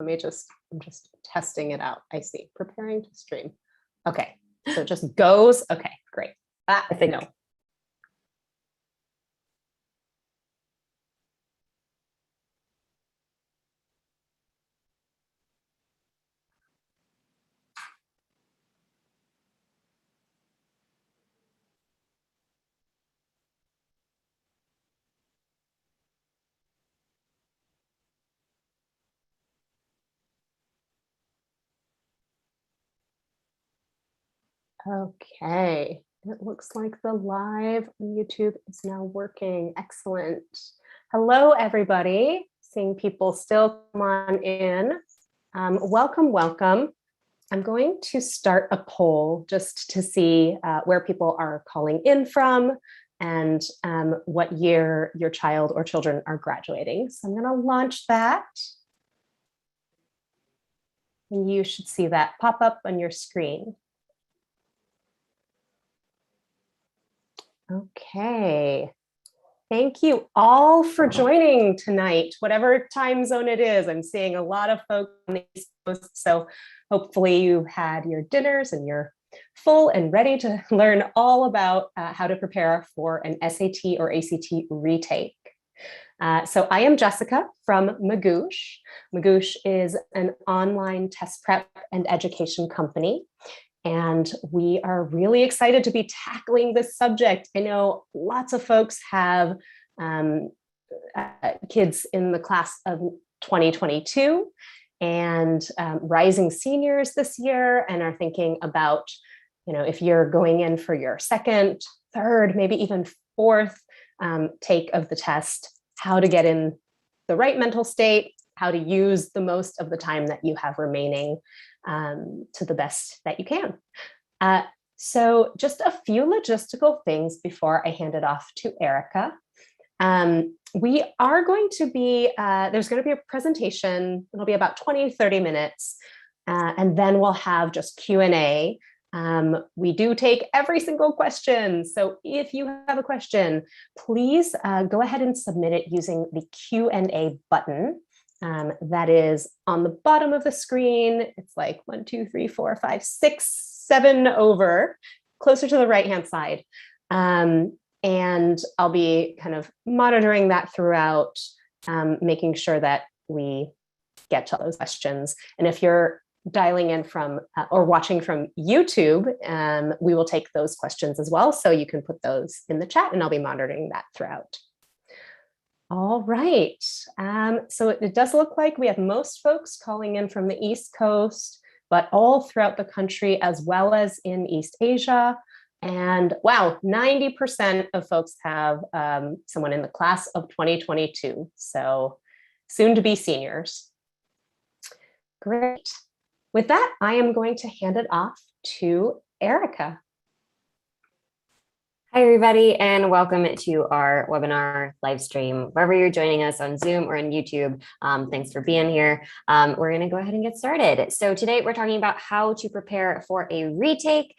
I'm just testing it out. I see. Preparing to stream. Okay. So it just goes. Okay, great. I think no. Okay, it looks like the live on YouTube is now working. Excellent. Hello, everybody. Seeing people still come on in. Welcome, welcome. I'm going to start a poll just to see where people are calling in from and what year your child or children are graduating. So I'm going to launch that. And you should see that pop up on your screen. Okay. Thank you all for joining tonight, whatever time zone it is. I'm seeing a lot of folks on the East Coast, so hopefully you had your dinners and you're full and ready to learn all about how to prepare for an SAT or ACT retake. So I am Jessica from Magoosh. Magoosh is an online test prep and education company. And we are really excited to be tackling this subject. I know lots of folks have kids in the class of 2022 and rising seniors this year and are thinking about, if you're going in for your second, third, maybe even fourth take of the test, how to get in the right mental state, how to use the most of the time that you have remaining to the best that you can. So just a few logistical things before I hand it off to Erica. We are going to be, there's going to be a presentation. It'll be about 20-30 minutes. And then we'll have just Q&A. We do take every single question. So if you have a question, please go ahead and submit it using the Q&A button. That is on the bottom of the screen. It's like 1, 2, 3, 4, 5, 6, 7 over, closer to the right-hand side. And I'll be kind of monitoring that throughout, making sure that we get to those questions. And if you're dialing in from or watching from YouTube, we will take those questions as well. So you can put those in the chat and I'll be monitoring that throughout. All right, so it does look like we have most folks calling in from the East Coast, but all throughout the country as well as in East Asia. And wow, 90% of folks have someone in the class of 2022, so soon to be seniors. Great. With that, I am going to hand it off to Erica. Hi, everybody, and welcome to our webinar live stream. Wherever you're joining us on Zoom or on YouTube, thanks for being here. We're going to go ahead and get started. So today we're talking about how to prepare for a retake.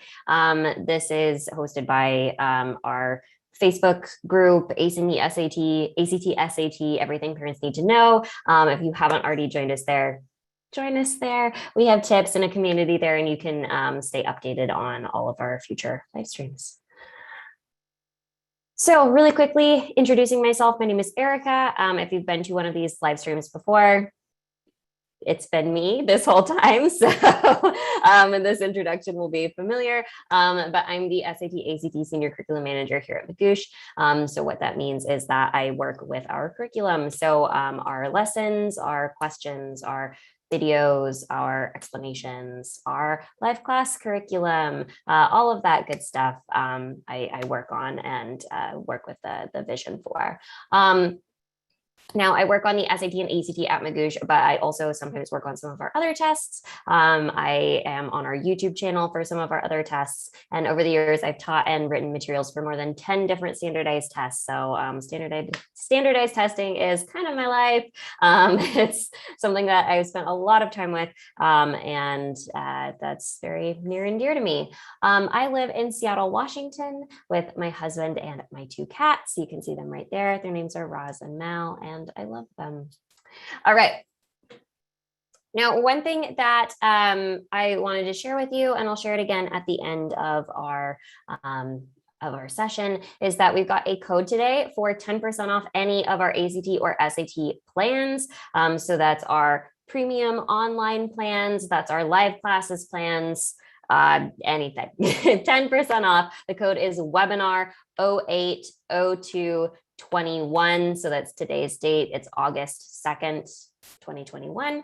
This is hosted by our Facebook group, ACE and the SAT, ACT, SAT, everything parents need to know. If you haven't already joined us there, join us there. We have tips and a community there, and you can stay updated on all of our future live streams. So really quickly, introducing myself, my name is Erica. If you've been to one of these live streams before, it's been me this whole time. So and this introduction will be familiar, but I'm the SAT ACT Senior Curriculum Manager here at Magoosh. So what that means is that I work with our curriculum. So our lessons, our questions, our videos, our explanations, our live class curriculum, all of that good stuff I work on and work with the vision for. Now, I work on the SAT and ACT at Magoosh, but I also sometimes work on some of our other tests. I am on our YouTube channel for some of our other tests. And over the years, I've taught and written materials for more than 10 different standardized tests. So standardized testing is kind of my life. It's something that I've spent a lot of time with, and that's very near and dear to me. I live in Seattle, Washington with my husband and my 2 cats. You can see them right there. Their names are Roz and Mal, and I love them. All right. Now, one thing that I wanted to share with you, and I'll share it again at the end of our session, is that we've got a code today for 10% off any of our ACT or SAT plans. So that's our premium online plans, that's our live classes plans, anything. 10% off. The code is webinar 080221. So that's today's date. It's August 2nd. 2021.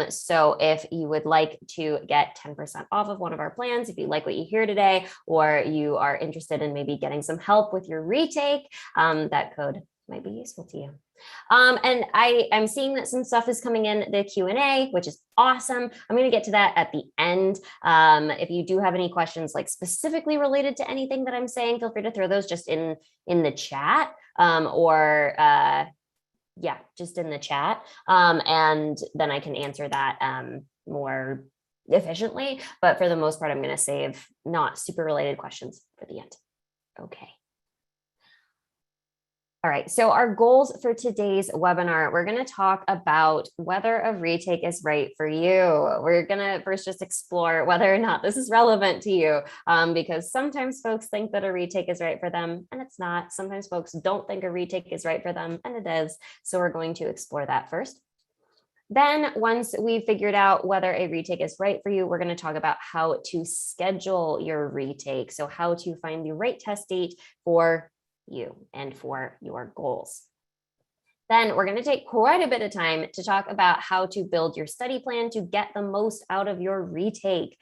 So if you would like to get 10% off of one of our plans, if you like what you hear today, or you are interested in maybe getting some help with your retake, that code might be useful to you. And I'm seeing that some stuff is coming in the Q&A, which is awesome. I'm going to get to that at the end. If you do have any questions like specifically related to anything that I'm saying, feel free to throw those just in the chat, yeah, just in the chat. And then I can answer that more efficiently. But for the most part, I'm going to save not super related questions for the end. Okay. All right, so our goals for today's webinar, we're going to talk about whether a retake is right for you. We're going to first just explore whether or not this is relevant to you, because sometimes folks think that a retake is right for them and it's not. Sometimes folks don't think a retake is right for them and it is. So we're going to explore that first. Then once we've figured out whether a retake is right for you, we're going to talk about how to schedule your retake. So how to find the right test date for you and for your goals. Then we're going to take quite a bit of time to talk about how to build your study plan to get the most out of your retake.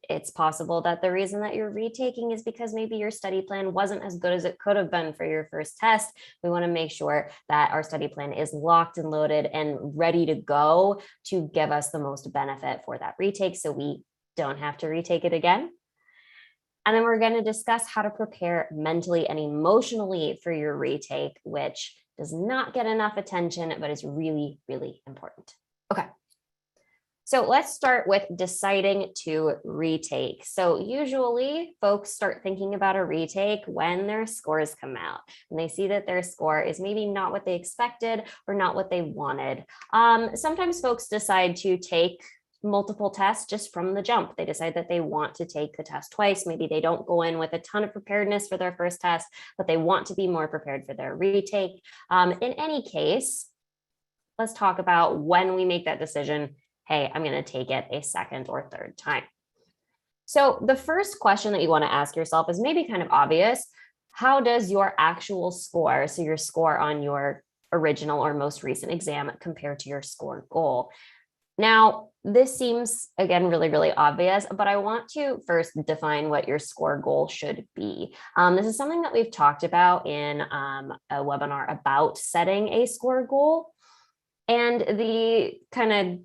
It's possible that the reason that you're retaking is because maybe your study plan wasn't as good as it could have been for your first test. We want to make sure that our study plan is locked and loaded and ready to go to give us the most benefit for that retake, so we don't have to retake it again. And then we're going to discuss how to prepare mentally and emotionally for your retake, which does not get enough attention, but is really, really important. Okay. So let's start with deciding to retake. So usually folks start thinking about a retake when their scores come out and they see that their score is maybe not what they expected or not what they wanted. Sometimes folks decide to take multiple tests just from the jump. They decide that they want to take the test twice. Maybe they don't go in with a ton of preparedness for their first test, but they want to be more prepared for their retake. In any case, let's talk about when we make that decision, hey, I'm going to take it a second or third time. So the first question that you want to ask yourself is maybe kind of obvious. How does your actual score, so your score on your original or most recent exam, compare to your score goal? Now, this seems, again, really, really obvious, but I want to first define what your score goal should be. This is something that we've talked about in a webinar about setting a score goal. And the kind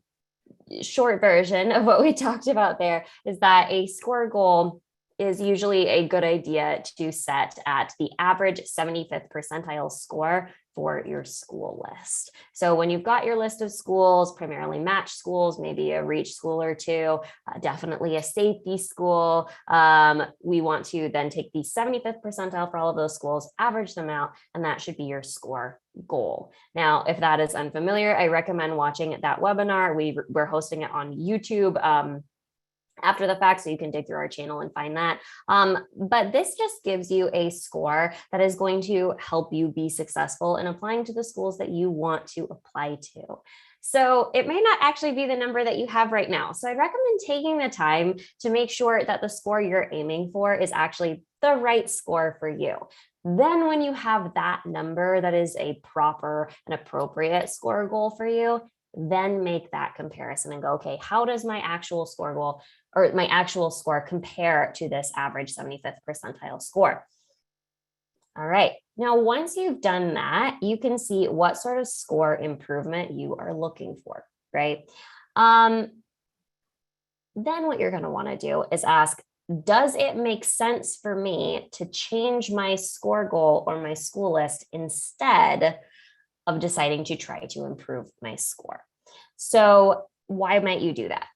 of short version of what we talked about there is that a score goal is usually a good idea to set at the average 75th percentile score for your school list. So when you've got your list of schools, primarily match schools, maybe a reach school or two, definitely a safety school, we want to then take the 75th percentile for all of those schools, average them out, and that should be your score goal. Now, if that is unfamiliar, I recommend watching that webinar. We're hosting it on YouTube after the fact, so you can dig through our channel and find that. But this just gives you a score that is going to help you be successful in applying to the schools that you want to apply to. So it may not actually be the number that you have right now. So I'd recommend taking the time to make sure that the score you're aiming for is actually the right score for you. Then when you have that number that is a proper and appropriate score goal for you, then make that comparison and go, okay, how does my actual score goal or my actual score compare to this average 75th percentile score? All right. Now, once you've done that, you can see what sort of score improvement you are looking for, right? Then what you're going to want to do is ask, does it make sense for me to change my score goal or my school list instead of deciding to try to improve my score? So why might you do that?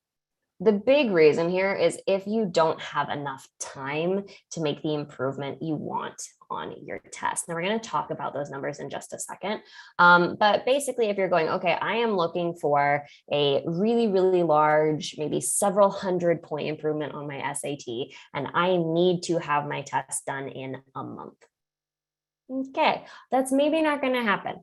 The big reason here is if you don't have enough time to make the improvement you want on your test. Now we're going to talk about those numbers in just a second. But basically, if you're going, okay, I am looking for a really, really large, maybe several 100-point improvement on my SAT, and I need to have my test done in a month. Okay, that's maybe not going to happen.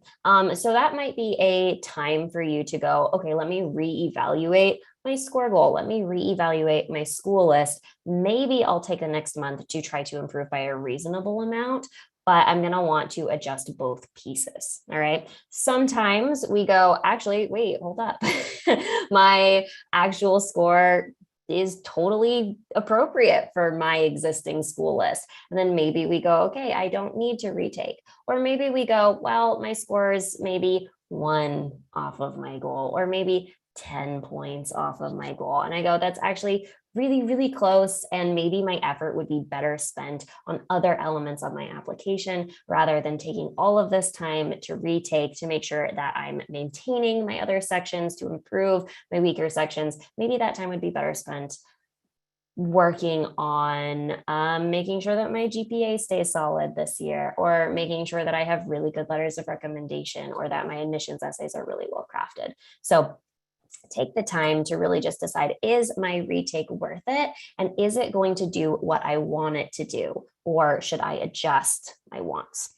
So that might be a time for you to go, okay, let me reevaluate my score goal. Let me reevaluate my school list. Maybe I'll take the next month to try to improve by a reasonable amount, but I'm going to want to adjust both pieces. All right. Sometimes we go, actually, wait, hold up. My actual score is totally appropriate for my existing school list. And then maybe we go, okay, I don't need to retake. Or maybe we go, well, my score is maybe 1 off of my goal, or maybe 10 points off of my goal. And I go, that's actually really, really close. And maybe my effort would be better spent on other elements of my application rather than taking all of this time to retake to make sure that I'm maintaining my other sections to improve my weaker sections. Maybe that time would be better spent working on making sure that my GPA stays solid this year, or making sure that I have really good letters of recommendation, or that my admissions essays are really well crafted. So take the time to really just decide, is my retake worth it? And is it going to do what I want it to do? Or should I adjust my wants?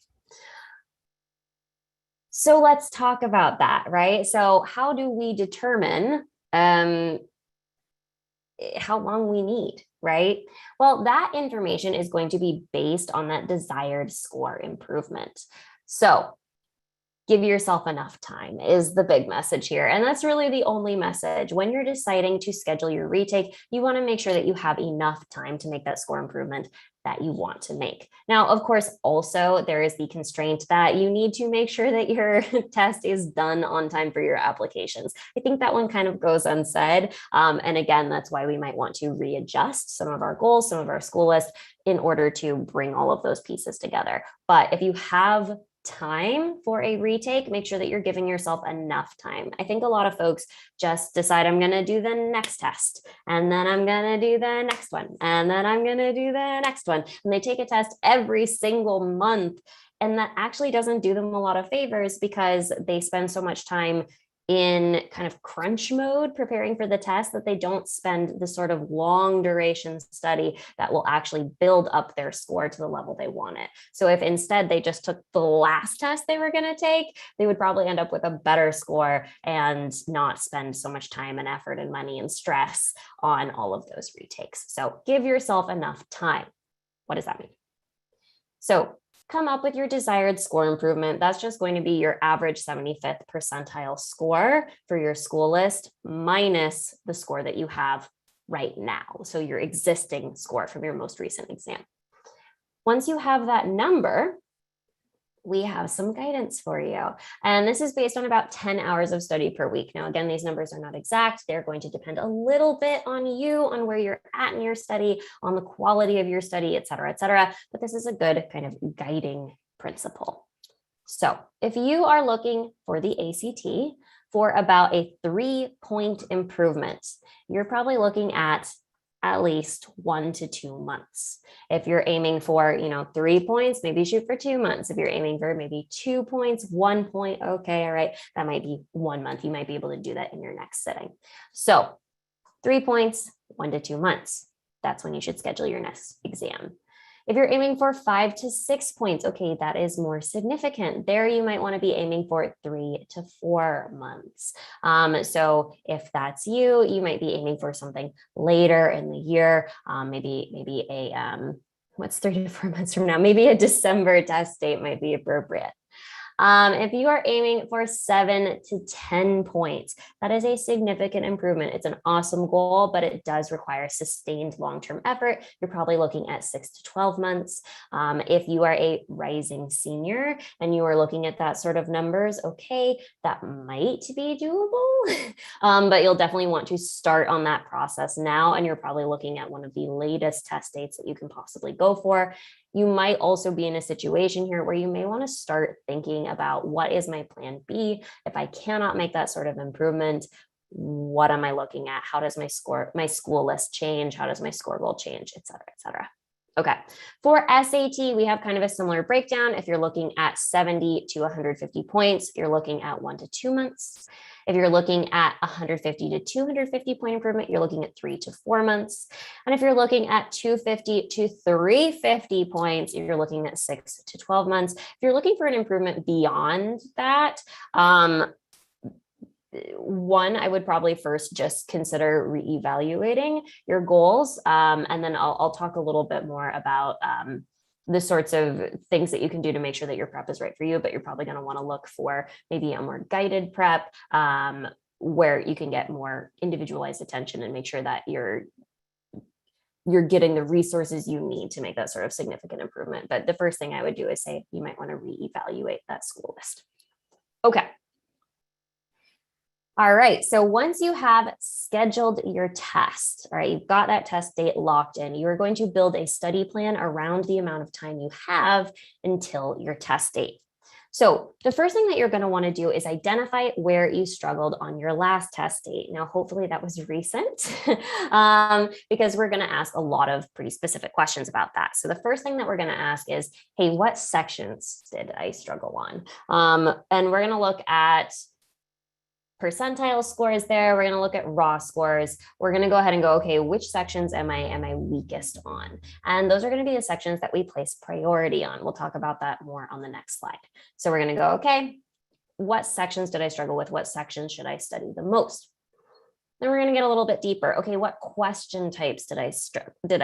So let's talk about that, right? So how do we determine how long we need, right? Well, that information is going to be based on that desired score improvement. So give yourself enough time is the big message here. And that's really the only message. When you're deciding to schedule your retake, you want to make sure that you have enough time to make that score improvement that you want to make. Now, of course, also there is the constraint that you need to make sure that your test is done on time for your applications. I think that one kind of goes unsaid. And again, that's why we might want to readjust some of our goals, some of our school list in order to bring all of those pieces together. But if you have time for a retake, make sure that you're giving yourself enough time. I think a lot of folks just decide, I'm going to do the next test, and then I'm going to do the next one, and then I'm going to do the next one. And they take a test every single month. And that actually doesn't do them a lot of favors, because they spend so much time in kind of crunch mode preparing for the test that they don't spend the sort of long duration study that will actually build up their score to the level they want it. So if instead they just took the last test they were going to take, they would probably end up with a better score and not spend so much time and effort and money and stress on all of those retakes. So give yourself enough time. What does that mean? So come up with your desired score improvement. That's just going to be your average 75th percentile score for your school list minus the score that you have right now. So your existing score from your most recent exam. Once you have that number, we have some guidance for you. And this is based on about 10 hours of study per week. Now, again, these numbers are not exact. They're going to depend a little bit on you, on where you're at in your study, on the quality of your study, et cetera, et cetera. But this is a good kind of guiding principle. So if you are looking for the ACT for about a 3-point improvement, you're probably looking at least 1 to 2 months. If you're aiming for, 3 points, maybe shoot for 2 months. If you're aiming for maybe 2 points, 1 point, okay, all right, that might be 1 month. You might be able to do that in your next sitting. So 3 points, 1 to 2 months. That's when you should schedule your next exam. If you're aiming for 5 to 6 points, okay, that is more significant. There you might want to be aiming for 3 to 4 months. So if that's you, you might be aiming for something later in the year, maybe a, what's 3 to 4 months from now? Maybe a December test date might be appropriate. If you are aiming for 7 to 10 points, that is a significant improvement. It's an awesome goal, but it does require sustained long-term effort. You're probably looking at 6 to 12 months. If you are a rising senior and you are looking at that sort of numbers, okay, that might be doable, but you'll definitely want to start on that process now. And you're probably looking at one of the latest test dates that you can possibly go for. You might also be in a situation here where you may want to start thinking about, what is my plan B? If I cannot make that sort of improvement, what am I looking at? How does my school list change? How does my score goal change, et cetera, et cetera. Okay. For SAT, we have kind of a similar breakdown. If you're looking at 70 to 150 points, you're looking at 1 to 2 months. If you're looking at 150 to 250 point improvement, you're looking at 3 to 4 months. And if you're looking at 250 to 350 points, you're looking at 6 to 12 months. If you're looking for an improvement beyond that, one, I would probably first just consider reevaluating your goals. And then I'll talk a little bit more about the sorts of things that you can do to make sure that your prep is right for you, but you're probably going to want to look for maybe a more guided prep where you can get more individualized attention and make sure that you're getting the resources you need to make that sort of significant improvement. But the first thing I would do is say you might want to reevaluate that school list. Okay. All right, so once you have scheduled your test, all right, you've got that test date locked in, you are going to build a study plan around the amount of time you have until your test date. So the first thing that you're going to want to do is identify where you struggled on your last test date. Now, hopefully that was recent because we're going to ask a lot of pretty specific questions about that. So the first thing that we're going to ask is, hey, what sections did I struggle on? And we're going to look at percentile scores there. We're going to look at raw scores. We're going to go ahead and go, okay, which sections am I weakest on? And those are going to be the sections that we place priority on. We'll talk about that more on the next slide. So we're going to go, okay, what sections did I struggle with? What sections should I study the most? Then we're going to get a little bit deeper. Okay, what question types did I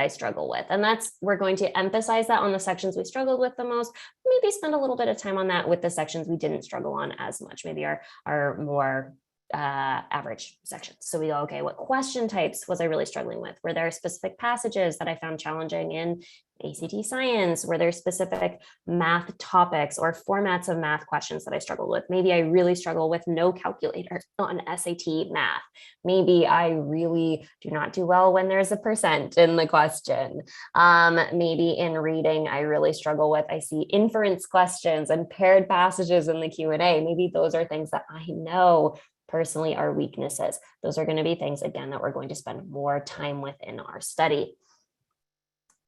struggle with? And we're going to emphasize that on the sections we struggled with the most, maybe spend a little bit of time on that with the sections we didn't struggle on as much, maybe our more average sections. So we go, okay, what question types was I really struggling with? Were there specific passages that I found challenging in ACT science? Were there specific math topics or formats of math questions that I struggled with? Maybe I really struggle with no calculator on SAT math. Maybe I really do not do well when there's a percent in the question. Maybe in reading, I really struggle with, I see inference questions and paired passages in the Q&A. Maybe those are things that I know personally are weaknesses. Those are going to be things, again, that we're going to spend more time with in our study.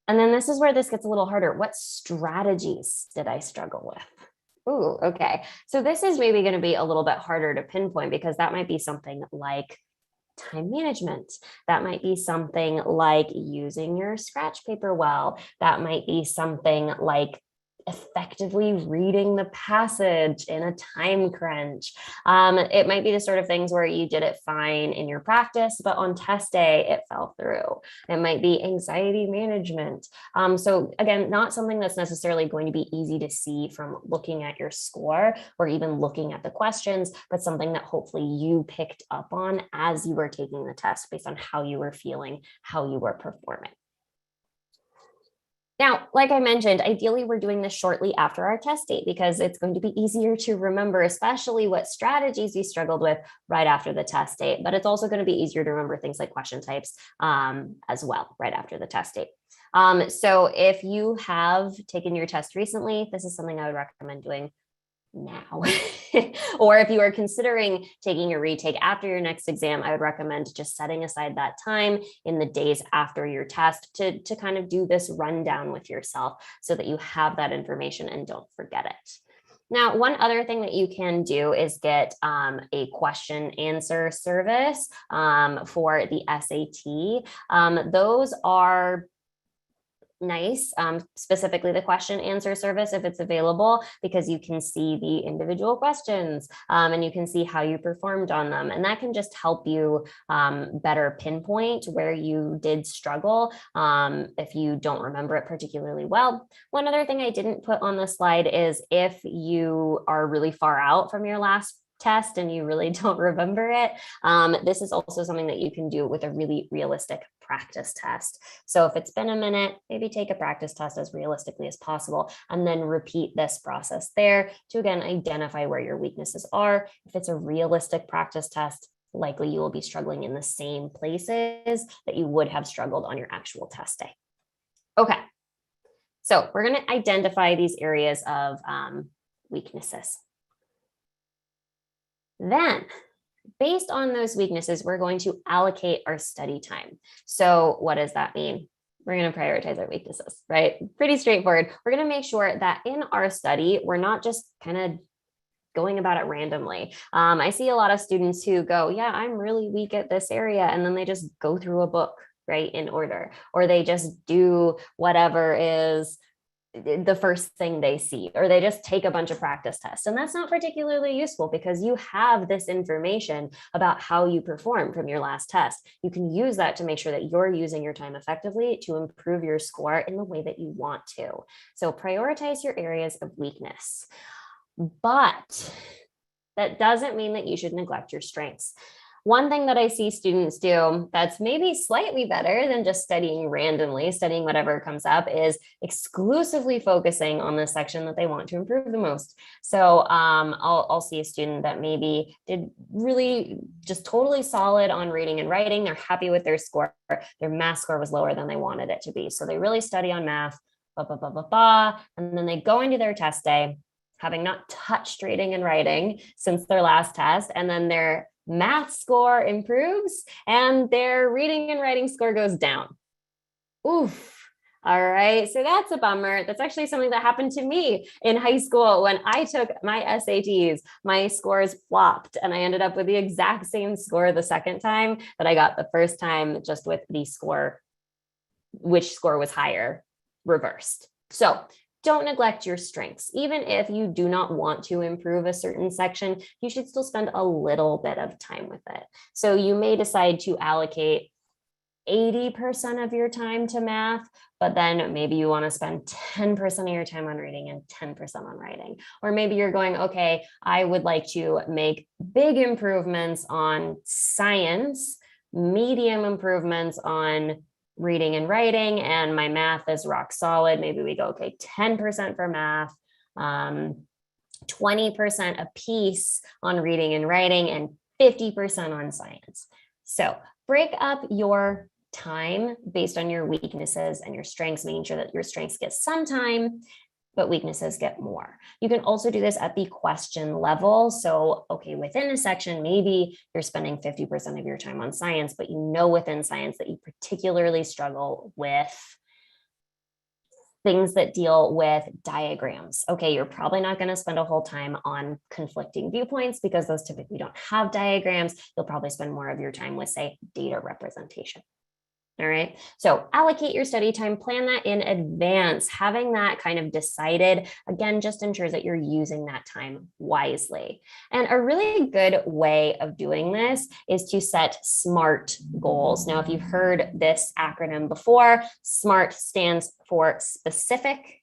And then this is where this gets a little harder. What strategies did I struggle with? Ooh, okay. So this is maybe going to be a little bit harder to pinpoint because that might be something like time management. That might be something like using your scratch paper well. That might be something like effectively reading the passage in a time crunch. It might be the sort of things where you did it fine in your practice, but on test day, it fell through. It might be anxiety management. So again, not something that's necessarily going to be easy to see from looking at your score or even looking at the questions, but something that hopefully you picked up on as you were taking the test based on how you were feeling, how you were performing. Now, like I mentioned, ideally, we're doing this shortly after our test date because it's going to be easier to remember, especially what strategies you struggled with right after the test date. But it's also going to be easier to remember things like question types as well right after the test date. So if you have taken your test recently, this is something I would recommend doing now. Or if you are considering taking your retake after your next exam, I would recommend just setting aside that time in the days after your test to kind of do this rundown with yourself so that you have that information and don't forget it. Now, one other thing that you can do is get a question answer service for the SAT. Those are nice, specifically the question answer service if it's available, because you can see the individual questions and you can see how you performed on them. And that can just help you better pinpoint where you did struggle if you don't remember it particularly well. One other thing I didn't put on the slide is if you are really far out from your last test and you really don't remember it, this is also something that you can do with a really realistic practice test. So if it's been a minute, maybe take a practice test as realistically as possible and then repeat this process there to, again, identify where your weaknesses are. If it's a realistic practice test, likely you will be struggling in the same places that you would have struggled on your actual test day. Okay, so we're going to identify these areas of weaknesses. Then, based on those weaknesses, we're going to allocate our study time. So what does that mean? we're going to prioritize our weaknesses, right? Pretty straightforward. We're going to make sure that in our study, we're not just kind of going about it randomly. I see a lot of students who go, yeah, I'm really weak at this area. And then they just go through a book, right, in order, or they just do whatever is the first thing they see, or they just take a bunch of practice tests. And that's not particularly useful because you have this information about how you perform from your last test. You can use that to make sure that you're using your time effectively to improve your score in the way that you want to. So prioritize your areas of weakness. But that doesn't mean that you should neglect your strengths. One thing that I see students do that's maybe slightly better than just studying randomly, studying whatever comes up, is exclusively focusing on the section that they want to improve the most. So I'll see a student that maybe did really just totally solid on reading and writing. They're happy with their score. Their math score was lower than they wanted it to be. So they really study on math, blah, blah, blah, blah, blah. And then they go into their test day, having not touched reading and writing since their last test, and then their math score improves and their reading and writing score goes down. Oof. All right. So that's a bummer. That's actually something that happened to me in high school when I took my SATs. My scores flopped and I ended up with the exact same score the second time that I got the first time, just with the score, which score was higher, reversed. So don't neglect your strengths. Even if you do not want to improve a certain section, you should still spend a little bit of time with it. So you may decide to allocate 80% of your time to math, but then maybe you want to spend 10% of your time on reading and 10% on writing. Or maybe you're going, okay, I would like to make big improvements on science, medium improvements on reading and writing, and my math is rock solid. Maybe we go, okay, 10% for math, 20% a piece on reading and writing, and 50% on science. So break up your time based on your weaknesses and your strengths, making sure that your strengths get some time, but weaknesses get more. You can also do this at the question level. So, okay, within a section, maybe you're spending 50% of your time on science, but you know within science that you particularly struggle with things that deal with diagrams. Okay, you're probably not going to spend a whole time on conflicting viewpoints because those typically don't have diagrams. You'll probably spend more of your time with, say, data representation. All right. So allocate your study time, plan that in advance. Having that kind of decided, again, just ensures that you're using that time wisely. And a really good way of doing this is to set SMART goals. Now, if you've heard this acronym before, SMART stands for specific,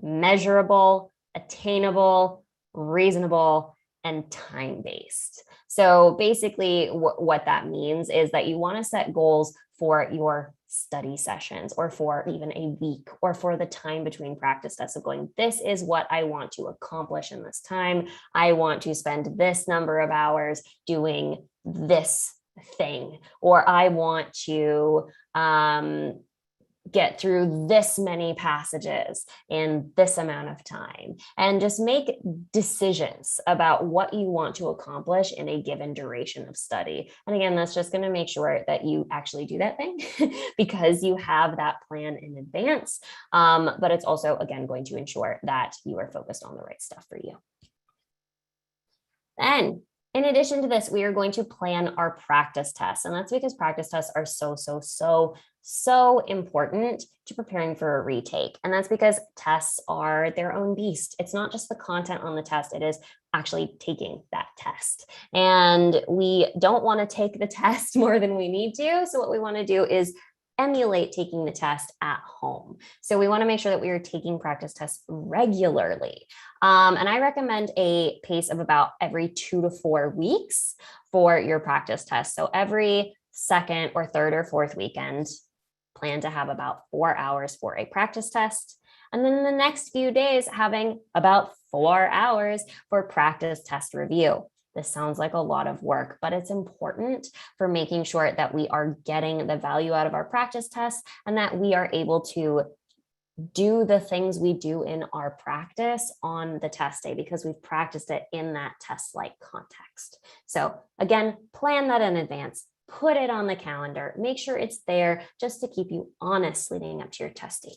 measurable, attainable, reasonable, and time-based. So basically what that means is that you want to set goals for your study sessions, or for even a week, or for the time between practice tests, of going, this is what I want to accomplish in this time. I want to spend this number of hours doing this thing, or I want to get through this many passages in this amount of time, and just make decisions about what you want to accomplish in a given duration of study. And again, that's just going to make sure that you actually do that thing because you have that plan in advance. But it's also, again, going to ensure that you are focused on the right stuff for you. Then, in addition to this, we are going to plan our practice tests. And that's because practice tests are so important to preparing for a retake. And that's because tests are their own beast. It's not just the content on the test, it is actually taking that test. And we don't want to take the test more than we need to. So what we want to do is emulate taking the test at home. So we want to make sure that we are taking practice tests regularly. And I recommend a pace of about every 2 to 4 weeks for your practice test. So every second or third or fourth weekend, plan to have about 4 hours for a practice test. And then the next few days, having about 4 hours for practice test review. This sounds like a lot of work, but it's important for making sure that we are getting the value out of our practice tests and that we are able to do the things we do in our practice on the test day because we've practiced it in that test-like context. So again, plan that in advance. put it on the calendar, make sure it's there just to keep you honest leading up to your testing.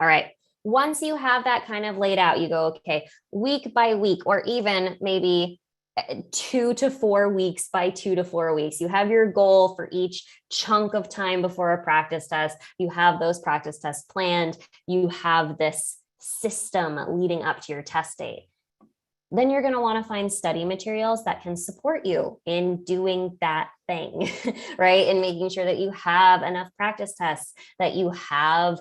All right. Once you have that kind of laid out, you go, okay, week by week, or even maybe 2 to 4 weeks by 2 to 4 weeks. You have your goal for each chunk of time before a practice test. You have those practice tests planned. You have this system leading up to your test date. Then you're going to want to find study materials that can support you in doing that thing, right? And making sure that you have enough practice tests, that you have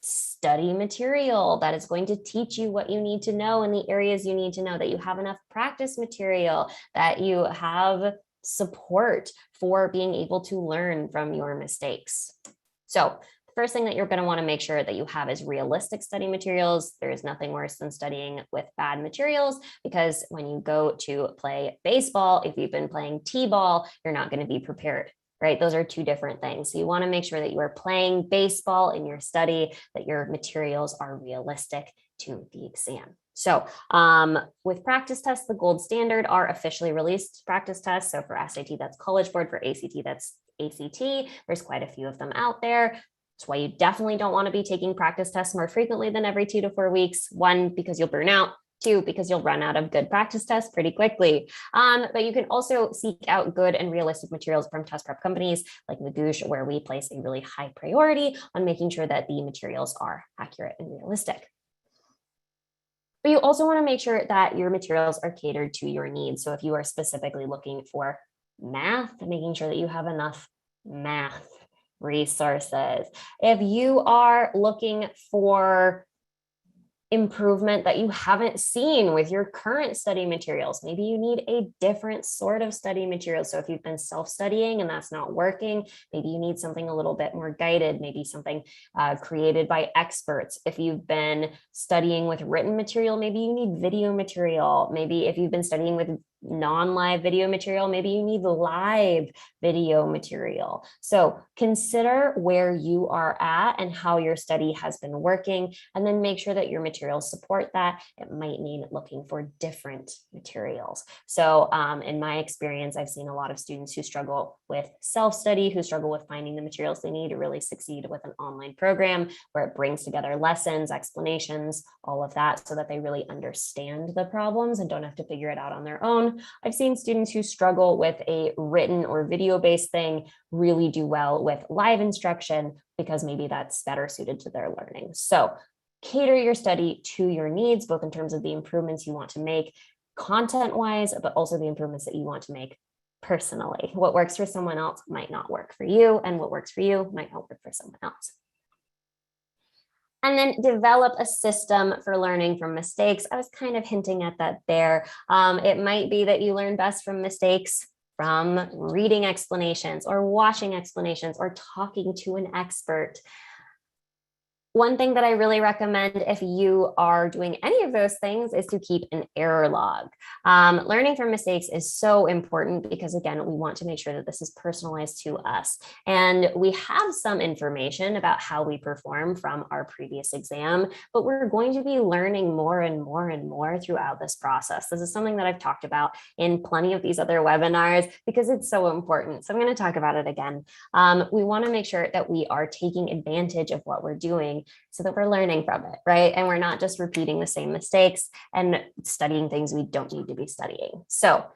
study material that is going to teach you what you need to know in the areas you need to know, that you have enough practice material, that you have support for being able to learn from your mistakes. So the first thing that you're going to want to make sure that you have is realistic study materials. There is nothing worse than studying with bad materials, because when you go to play baseball, if you've been playing t-ball, you're not going to be prepared. Right? Those are two different things. So you want to make sure that you are playing baseball in your study, that your materials are realistic to the exam. So with practice tests, the gold standard are officially released practice tests. So for SAT, that's College Board. For ACT, that's ACT. There's quite a few of them out there. That's why you definitely don't want to be taking practice tests more frequently than every 2 to 4 weeks. 1, because you'll burn out. 2, because you'll run out of good practice tests pretty quickly. But you can also seek out good and realistic materials from test prep companies like Magoosh, where we place a really high priority on making sure that the materials are accurate and realistic. But you also want to make sure that your materials are catered to your needs. So if you are specifically looking for math, making sure that you have enough math resources. If you are looking for improvement that you haven't seen with your current study materials, maybe you need a different sort of study material. So if you've been self-studying and that's not working, maybe you need something a little bit more guided, maybe something created by experts. If you've been studying with written material, maybe you need video material. Maybe if you've been studying with non-live video material, maybe you need live video material. So consider where you are at and how your study has been working, and then make sure that your materials support that. It might mean looking for different materials. So in my experience, I've seen a lot of students who struggle with self-study, who struggle with finding the materials they need to really succeed with an online program where it brings together lessons, explanations, all of that, so that they really understand the problems and don't have to figure it out on their own. I've seen students who struggle with a written or video-based thing really do well with live instruction, because maybe that's better suited to their learning. So cater your study to your needs, both in terms of the improvements you want to make content-wise, but also the improvements that you want to make personally. What works for someone else might not work for you, and what works for you might not work for someone else. And then develop a system for learning from mistakes. I was kind of hinting at that there. It might be that you learn best from mistakes from reading explanations or watching explanations or talking to an expert. One thing that I really recommend if you are doing any of those things is to keep an error log. Learning from mistakes is so important because, again, we want to make sure that this is personalized to us. And we have some information about how we perform from our previous exam, but we're going to be learning more and more and more throughout this process. This is something that I've talked about in plenty of these other webinars because it's so important. So I'm going to talk about it again. We want to make sure that we are taking advantage of what we're doing so that we're learning from it, right? And we're not just repeating the same mistakes and studying things we don't need to be studying. So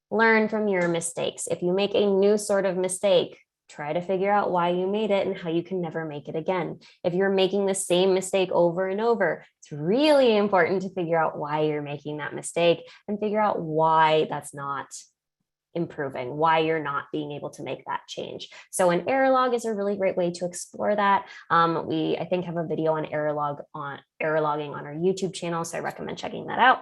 learn from your mistakes. If you make a new sort of mistake, try to figure out why you made it and how you can never make it again. If you're making the same mistake over and over, it's really important to figure out why you're making that mistake and figure out why that's not improving, why you're not being able to make that change. So an error log is a really great way to explore that. We, I think, have a video on error logging on our YouTube channel, so I recommend checking that out.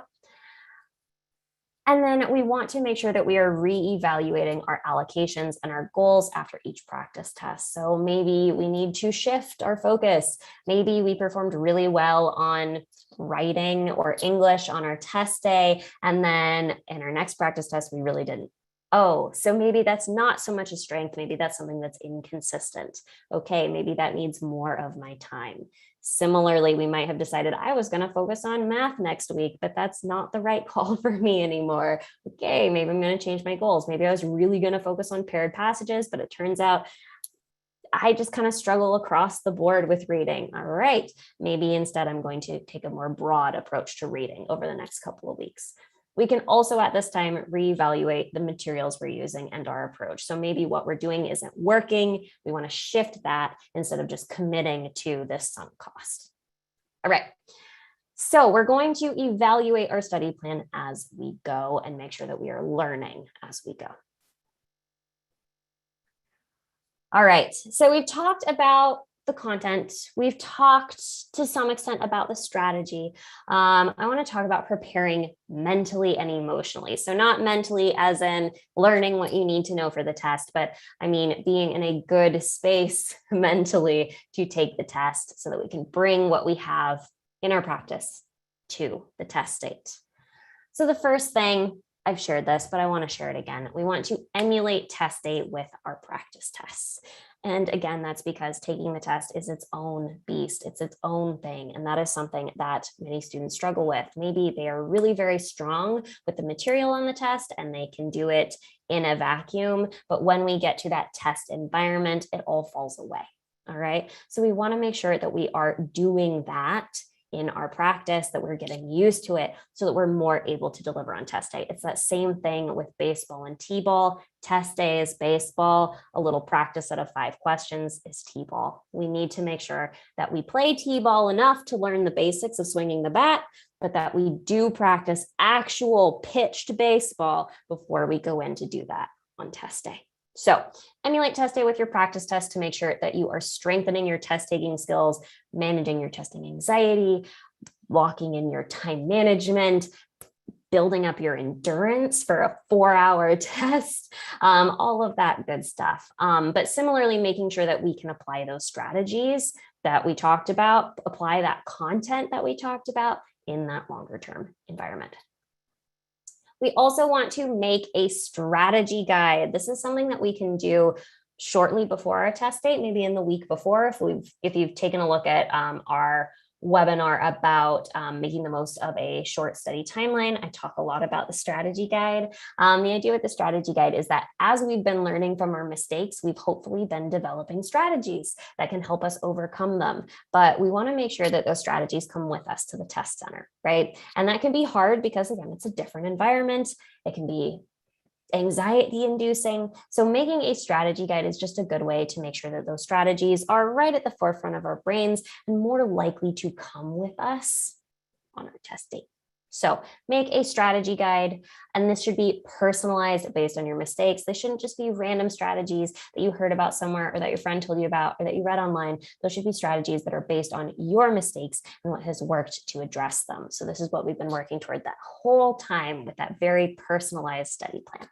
And then we want to make sure that we are re-evaluating our allocations and our goals after each practice test. So maybe we need to shift our focus. Maybe we performed really well on writing or English on our test day, and then in our next practice test, we really didn't. Oh, so maybe that's not so much a strength. Maybe that's something that's inconsistent. Okay, maybe that needs more of my time. Similarly, we might have decided I was going to focus on math next week, but that's not the right call for me anymore. Okay, maybe I'm going to change my goals. Maybe I was really going to focus on paired passages, but it turns out I just kind of struggle across the board with reading. All right, maybe instead I'm going to take a more broad approach to reading over the next couple of weeks. We can also at this time reevaluate the materials we're using and our approach. So maybe what we're doing isn't working. We want to shift that instead of just committing to this sunk cost. All right. So we're going to evaluate our study plan as we go and make sure that we are learning as we go. All right, so we've talked about the content. We've talked to some extent about the strategy. I want to talk about preparing mentally and emotionally. So not mentally as in learning what you need to know for the test, but I mean being in a good space mentally to take the test so that we can bring what we have in our practice to the test state. So the first thing, I've shared this, but I want to share it again. We want to emulate test day with our practice tests. And again, that's because taking the test is its own beast. It's its own thing. And that is something that many students struggle with. Maybe they are really very strong with the material on the test and they can do it in a vacuum. But when we get to that test environment, it all falls away. All right. So we want to make sure that we are doing that in our practice, that we're getting used to it so that we're more able to deliver on test day. It's that same thing with baseball and t-ball. Test day is baseball. A little practice out of 5 questions is t-ball. We need to make sure that we play t-ball enough to learn the basics of swinging the bat, but that we do practice actual pitched baseball before we go in to do that on test day. So emulate test day with your practice test to make sure that you are strengthening your test taking skills, managing your testing anxiety, locking in your time management, building up your endurance for a 4-hour test, all of that good stuff. But similarly, making sure that we can apply those strategies that we talked about, apply that content that we talked about in that longer term environment. We also want to make a strategy guide. This is something that we can do shortly before our test date, maybe in the week before. If you've taken a look at our webinar about making the most of a short study timeline, I talk a lot about the strategy guide. The idea with the strategy guide is that as we've been learning from our mistakes, we've hopefully been developing strategies that can help us overcome them. But we want to make sure that those strategies come with us to the test center, right? And that can be hard because, again, it's a different environment. It can be anxiety inducing. So making a strategy guide is just a good way to make sure that those strategies are right at the forefront of our brains and more likely to come with us on our test date. So make a strategy guide, and this should be personalized based on your mistakes. They shouldn't just be random strategies that you heard about somewhere or that your friend told you about or that you read online. Those should be strategies that are based on your mistakes and what has worked to address them. So this is what we've been working toward that whole time with that very personalized study plan.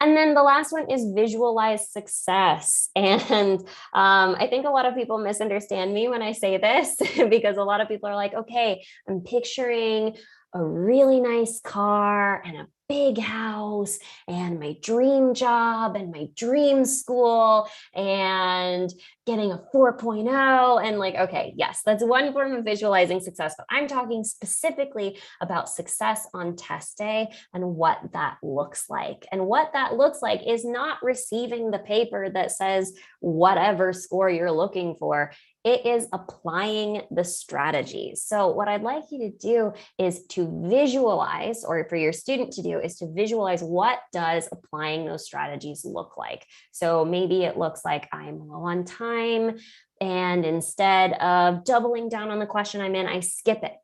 And then the last one is visualize success. And I think a lot of people misunderstand me when I say this because a lot of people are like, okay, I'm picturing a really nice car and a big house and my dream job and my dream school and getting a 4.0 and like, okay, yes, that's one form of visualizing success, but I'm talking specifically about success on test day and what that looks like. And what that looks like is not receiving the paper that says whatever score you're looking for. It is applying the strategies. So what I'd like you to do is to visualize, or for your student to do, is to visualize what does applying those strategies look like. So maybe it looks like I'm low on time, and instead of doubling down on the question I'm in, I skip it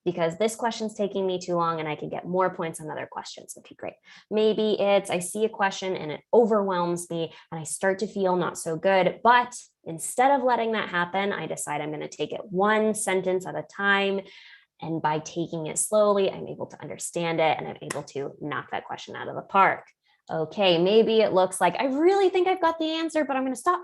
because this question's taking me too long and I could get more points on other questions. Okay, great. Maybe it's I see a question and it overwhelms me and I start to feel not so good, but instead of letting that happen, I decide I'm going to take it one sentence at a time. And by taking it slowly, I'm able to understand it and I'm able to knock that question out of the park. Okay, maybe it looks like I really think I've got the answer, but I'm going to stop.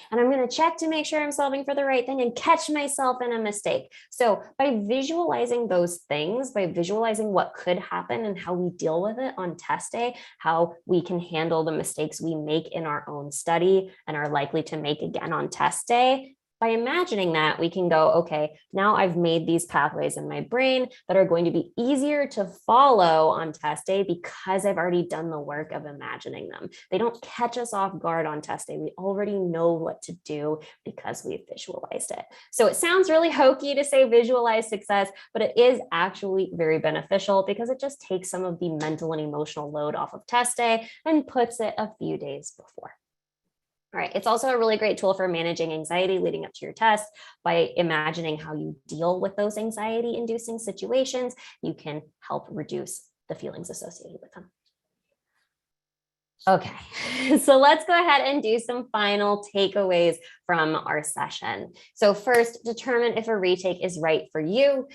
And I'm going to check to make sure I'm solving for the right thing and catch myself in a mistake. So by visualizing those things, by visualizing what could happen and how we deal with it on test day, how we can handle the mistakes we make in our own study and are likely to make again on test day, By imagining that, we can go, okay, now I've made these pathways in my brain that are going to be easier to follow on test day because I've already done the work of imagining them. They don't catch us off guard on test day. We already know what to do because we've visualized it. So it sounds really hokey to say visualize success, but it is actually very beneficial because it just takes some of the mental and emotional load off of test day and puts it a few days before. All right, it's also a really great tool for managing anxiety leading up to your test. By imagining how you deal with those anxiety-inducing situations, you can help reduce the feelings associated with them. Okay, so let's go ahead and do some final takeaways from our session. So first, determine if a retake is right for you.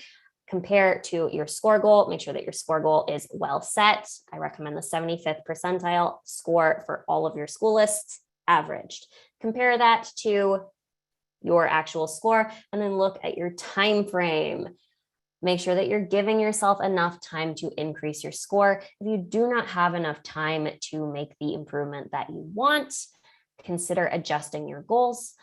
Compare to your score goal. Make sure that your score goal is well set. I recommend the 75th percentile score for all of your school lists, averaged. Compare that to your actual score and then look at your time frame. Make sure that you're giving yourself enough time to increase your score. If you do not have enough time to make the improvement that you want, consider adjusting your goals.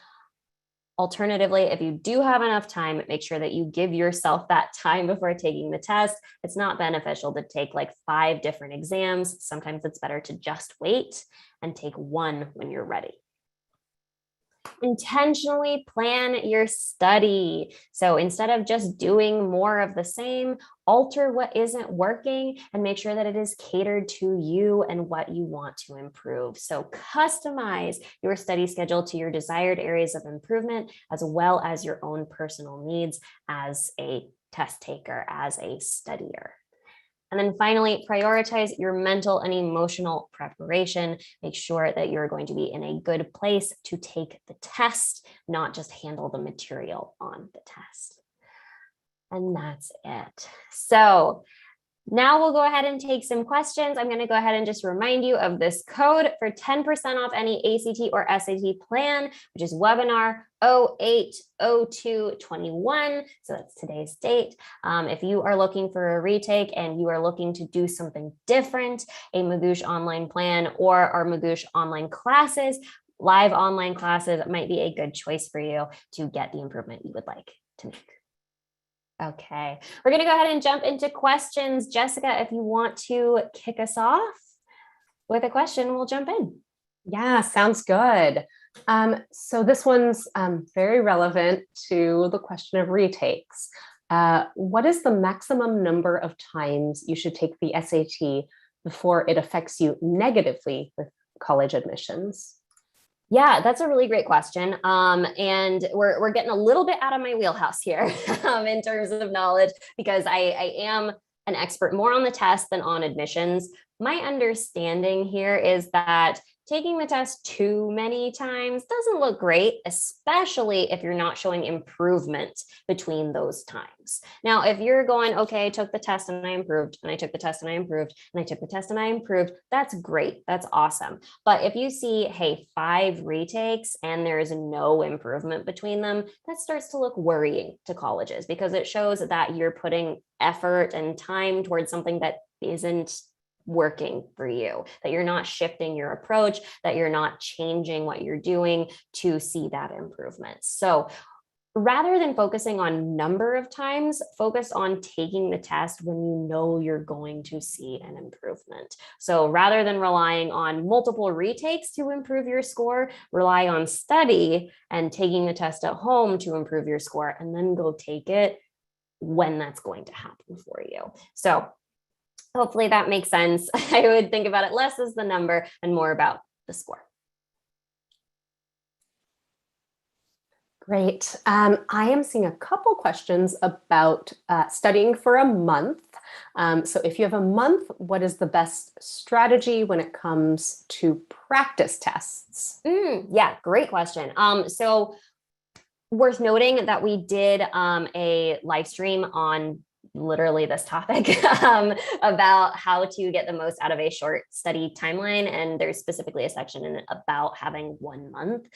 Alternatively, if you do have enough time, make sure that you give yourself that time before taking the test. It's not beneficial to take like 5 different exams. Sometimes it's better to just wait and take one when you're ready. Intentionally plan your study. So instead of just doing more of the same, alter what isn't working and make sure that it is catered to you and what you want to improve. So customize your study schedule to your desired areas of improvement, as well as your own personal needs as a test taker, as a studier. And then finally, prioritize your mental and emotional preparation. Make sure that you're going to be in a good place to take the test, not just handle the material on the test. And that's it. So now we'll go ahead and take some questions. I'm going to go ahead and just remind you of this code for 10% off any ACT or SAT plan, which is webinar 080221. So that's today's date. If you are looking for a retake and you are looking to do something different, a Magoosh online plan or our Magoosh online classes, live online classes might be a good choice for you to get the improvement you would like to make. Okay, we're going to go ahead and jump into questions. Jessica, if you want to kick us off with a question, we'll jump in. Yeah, sounds good. So this one's very relevant to the question of retakes. What is the maximum number of times you should take the SAT before it affects you negatively with college admissions? Yeah, that's a really great question. And we're getting a little bit out of my wheelhouse here in terms of knowledge, because I am an expert more on the test than on admissions. My understanding here is that taking the test too many times doesn't look great, especially if you're not showing improvement between those times. Now, if you're going, okay, I took the test and I improved, and I took the test and I improved, and I took the test and I improved, that's great. That's awesome. But if you see, hey, 5 retakes and there is no improvement between them, that starts to look worrying to colleges, because it shows that you're putting effort and time towards something that isn't working for you, that you're not shifting your approach, that you're not changing what you're doing to see that improvement. So rather than focusing on number of times, focus on taking the test when you know you're going to see an improvement. So rather than relying on multiple retakes to improve your score, rely on study and taking the test at home to improve your score, and then go take it when that's going to happen for you. So hopefully that makes sense. I would think about it less as the number and more about the score. Great. I am seeing a couple questions about studying for a month. So if you have a month, what is the best strategy when it comes to practice tests? Yeah, great question. So worth noting that we did a live stream on literally this topic about how to get the most out of a short study timeline. And there's specifically a section in it about having 1 month.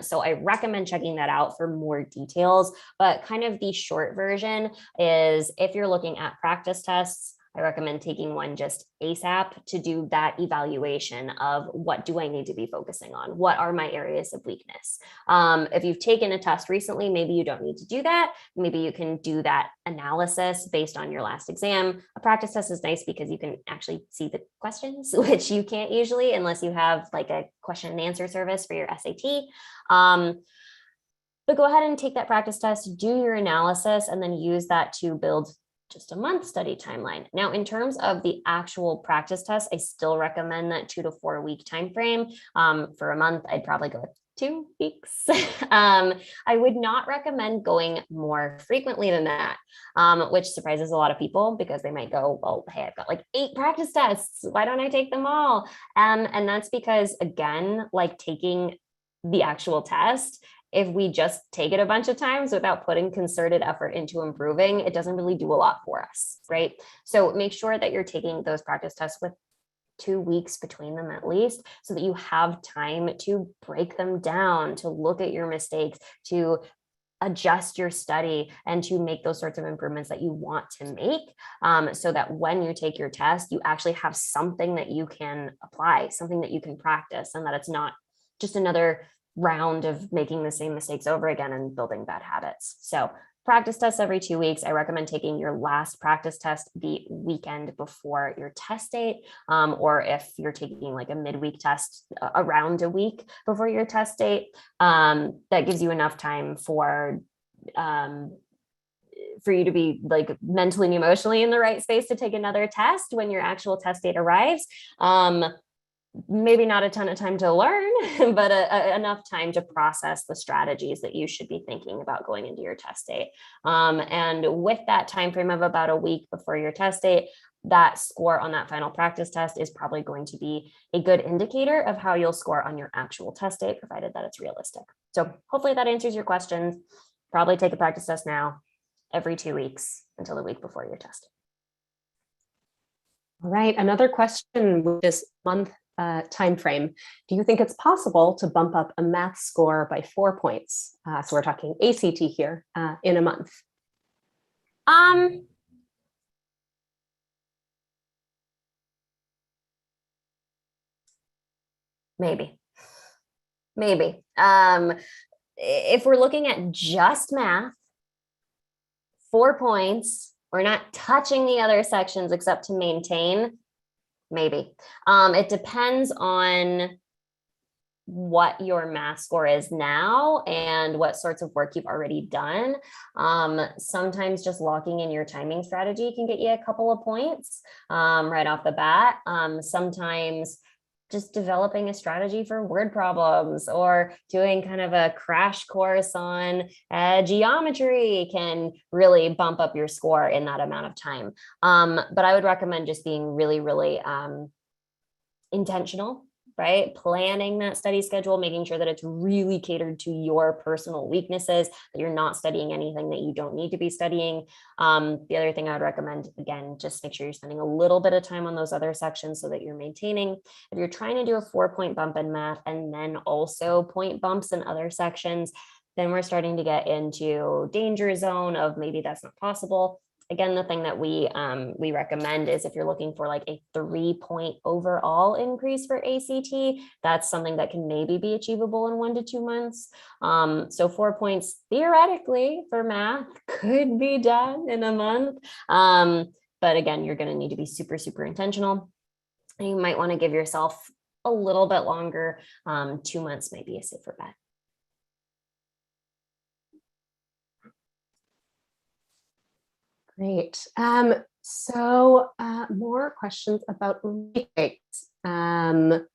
So I recommend checking that out for more details, but kind of the short version is if you're looking at practice tests, I recommend taking one just ASAP to do that evaluation of what do I need to be focusing on? What are my areas of weakness? If you've taken a test recently, maybe you don't need to do that. Maybe you can do that analysis based on your last exam. A practice test is nice because you can actually see the questions, which you can't usually unless you have like a question and answer service for your SAT. But go ahead and take that practice test, do your analysis, and then use that to build just a month study timeline. Now, in terms of the actual practice test, I still recommend that 2 to 4 week time frame. For a month, I'd probably go with 2 weeks. I would not recommend going more frequently than that, which surprises a lot of people because they might go, well, hey, I've got like 8 practice tests. Why don't I take them all? And that's because, again, like taking the actual test, if we just take it a bunch of times without putting concerted effort into improving, it doesn't really do a lot for us, right? So make sure that you're taking those practice tests with 2 weeks between them at least, so that you have time to break them down, to look at your mistakes, to adjust your study, and to make those sorts of improvements that you want to make, so that when you take your test, you actually have something that you can apply, something that you can practice, and that it's not just another round of making the same mistakes over again and building bad habits. So practice tests every 2 weeks. I recommend taking your last practice test the weekend before your test date, or if you're taking like a midweek test around a week before your test date, that gives you enough time for you to be like mentally and emotionally in the right space to take another test when your actual test date arrives. Maybe not a ton of time to learn, but enough time to process the strategies that you should be thinking about going into your test date. And with that time frame of about a week before your test date, that score on that final practice test is probably going to be a good indicator of how you'll score on your actual test date, provided that it's realistic. So hopefully that answers your questions. Probably take a practice test now every 2 weeks until the week before your test. All right, another question with this month time frame. Do you think it's possible to bump up a math score by 4 points? So we're talking ACT here in a month. Maybe. If we're looking at just math, 4 points, we're not touching the other sections except to maintain. Maybe. It depends on what your math score is now and what sorts of work you've already done. Sometimes just locking in your timing strategy can get you a couple of points right off the bat. Sometimes just developing a strategy for word problems or doing kind of a crash course on geometry can really bump up your score in that amount of time. But I would recommend just being really, really intentional, right? Planning that study schedule, making sure that it's really catered to your personal weaknesses, that you're not studying anything that you don't need to be studying. The other thing I would recommend, again, just make sure you're spending a little bit of time on those other sections so that you're maintaining. If you're trying to do a 4-point bump in math and then also point bumps in other sections, then we're starting to get into danger zone of maybe that's not possible. Again, the thing that we recommend is if you're looking for like a 3-point overall increase for ACT, that's something that can maybe be achievable in 1 to 2 months. So 4 points theoretically for math could be done in a month. But again, you're going to need to be super, super intentional. And you might want to give yourself a little bit longer. 2 months may be a safer bet. Great. So more questions about retakes. One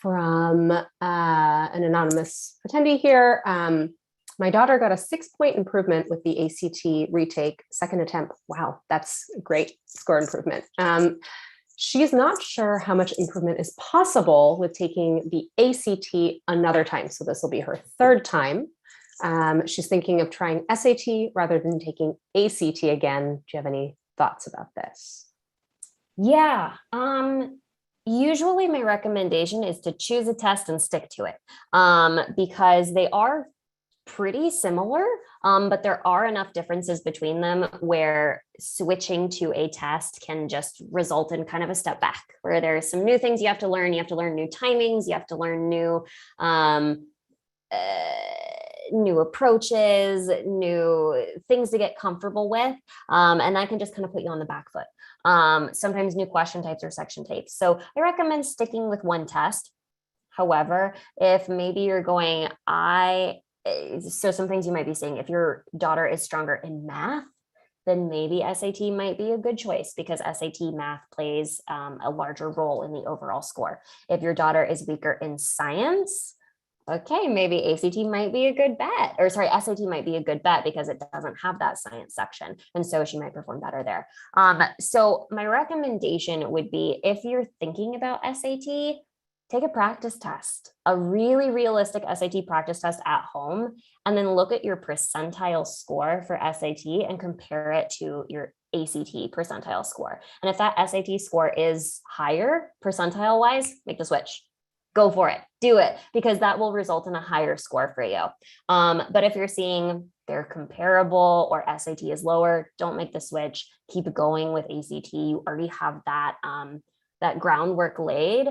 from an anonymous attendee here. My daughter got a 6-point improvement with the ACT retake second attempt. Wow, that's a great score improvement. She's not sure how much improvement is possible with taking the ACT another time. So this will be her 3rd time. She's thinking of trying SAT rather than taking ACT again. Do you have any thoughts about this? Yeah. Usually my recommendation is to choose a test and stick to it, because they are pretty similar. But there are enough differences between them where switching to a test can just result in kind of a step back, where there's some new things you have to learn. You have to learn new timings. You have to learn new approaches, new things to get comfortable with. And that can just kind of put you on the back foot. Sometimes new question types or section types. So I recommend sticking with one test. However, if maybe you're going, so some things you might be seeing, if your daughter is stronger in math, then maybe SAT might be a good choice because SAT math plays a larger role in the overall score. If your daughter is weaker in science, okay, maybe ACT might be a good bet, or sorry, SAT might be a good bet because it doesn't have that science section. And so she might perform better there. So my recommendation would be, if you're thinking about SAT, take a practice test, a really realistic SAT practice test at home, and then look at your percentile score for SAT and compare it to your ACT percentile score. And if that SAT score is higher percentile wise, make the switch. Go for it, do it, because that will result in a higher score for you. But if you're seeing they're comparable or SAT is lower, don't make the switch. Keep going with ACT. You already have that that groundwork laid.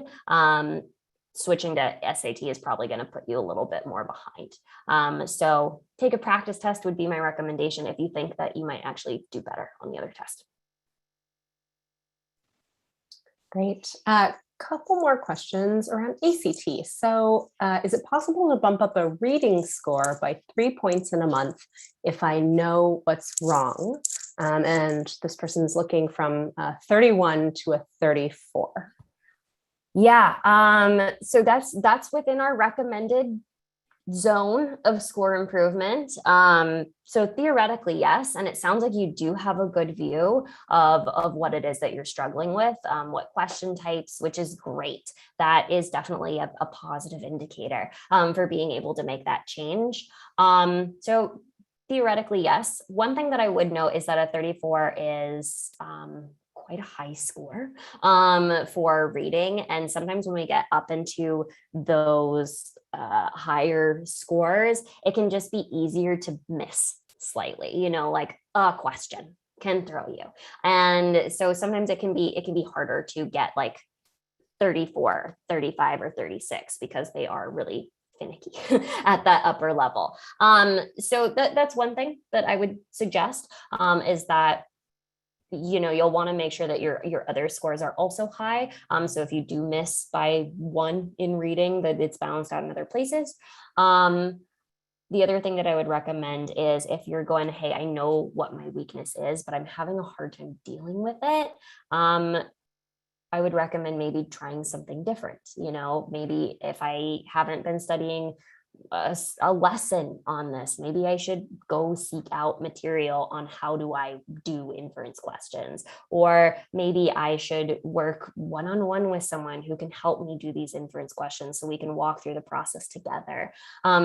Switching to SAT is probably going to put you a little bit more behind. So take a practice test would be my recommendation if you think that you might actually do better on the other test. Great. Couple more questions around ACT. So is it possible to bump up a reading score by 3 points in a month if I know what's wrong? And this person's looking from 31 to a 34. Yeah, so that's within our recommended zone of score improvement. So theoretically, yes, and it sounds like you do have a good view of what it is that you're struggling with, what question types, which is great. That is definitely a positive indicator for being able to make that change. So theoretically, yes. One thing that I would note is that a 34 is quite a high score for reading. And sometimes when we get up into those higher scores, it can just be easier to miss slightly, like a question can throw you. And so sometimes it can be harder to get like 34, 35, or 36 because they are really finicky at that upper level. So that's one thing that I would suggest is that you'll want to make sure that your other scores are also high. So if you do miss by 1 in reading, that it's balanced out in other places. The other thing that I would recommend is if you're going, hey, I know what my weakness is, but I'm having a hard time dealing with it. I would recommend maybe trying something different. Maybe if I haven't been studying a lesson on this, maybe I should go seek out material on how do I do inference questions, or maybe I should work one-on-one with someone who can help me do these inference questions so we can walk through the process together.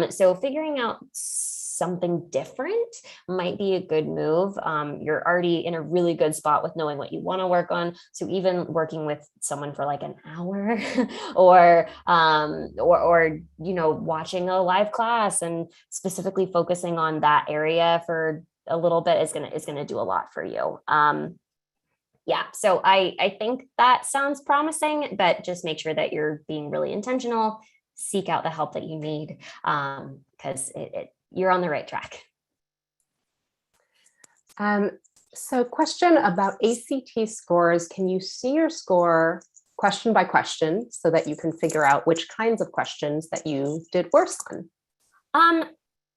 So figuring out something different might be a good move. You're already in a really good spot with knowing what you want to work on. So even working with someone for like an hour or watching a live class and specifically focusing on that area for a little bit is going to do a lot for you. Yeah, so I think that sounds promising, but just make sure that you're being really intentional. Seek out the help that you need because you're on the right track. So question about ACT scores. Can you see your score question by question so that you can figure out which kinds of questions that you did worse on?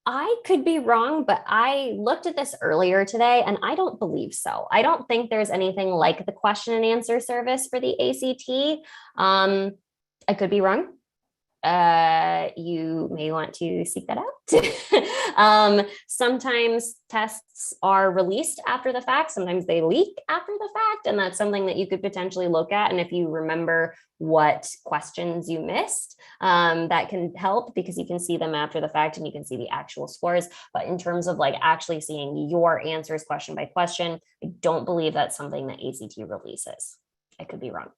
I could be wrong, but I looked at this earlier today and I don't believe so. I don't think there's anything like the question and answer service for the ACT. I could be wrong. You may want to seek that out. Sometimes tests are released after the fact. Sometimes they leak after the fact. And that's something that you could potentially look at. And if you remember what questions you missed, that can help because you can see them after the fact and you can see the actual scores. But in terms of like actually seeing your answers question by question, I don't believe that's something that ACT releases. I could be wrong.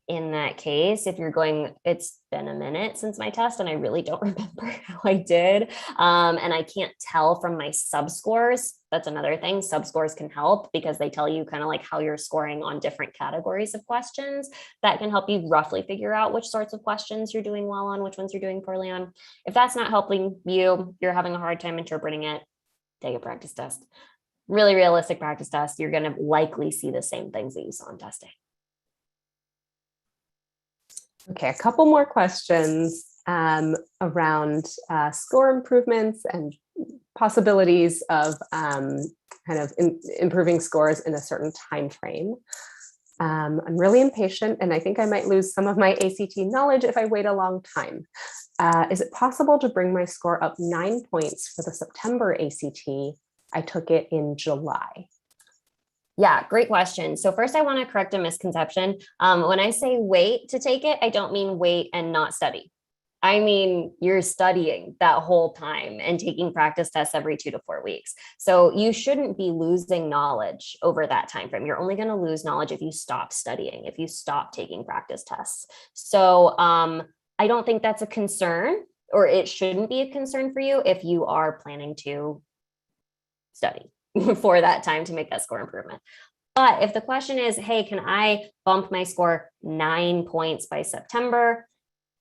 in that case, if you're going, it's been a minute since my test and I really don't remember how I did. And I can't tell from my subscores. That's another thing. Subscores can help because they tell you kind of like how you're scoring on different categories of questions. That can help you roughly figure out which sorts of questions you're doing well on, which ones you're doing poorly on. If that's not helping you, you're having a hard time interpreting it, take a practice test. Really realistic practice test. You're going to likely see the same things that you saw in testing. Okay, a couple more questions around score improvements and possibilities of improving scores in a certain time frame. I'm really impatient and I think I might lose some of my ACT knowledge if I wait a long time. Is it possible to bring my score up 9 points for the September ACT? I took it in July. Yeah, great question. So first I want to correct a misconception. When I say wait to take it, I don't mean wait and not study. I mean, you're studying that whole time and taking practice tests every 2 to 4 weeks. So you shouldn't be losing knowledge over that time frame. You're only going to lose knowledge if you stop studying, if you stop taking practice tests. So I don't think that's a concern, or it shouldn't be a concern for you if you are planning to study for that time to make that score improvement. But if the question is, hey, can I bump my score 9 points by September?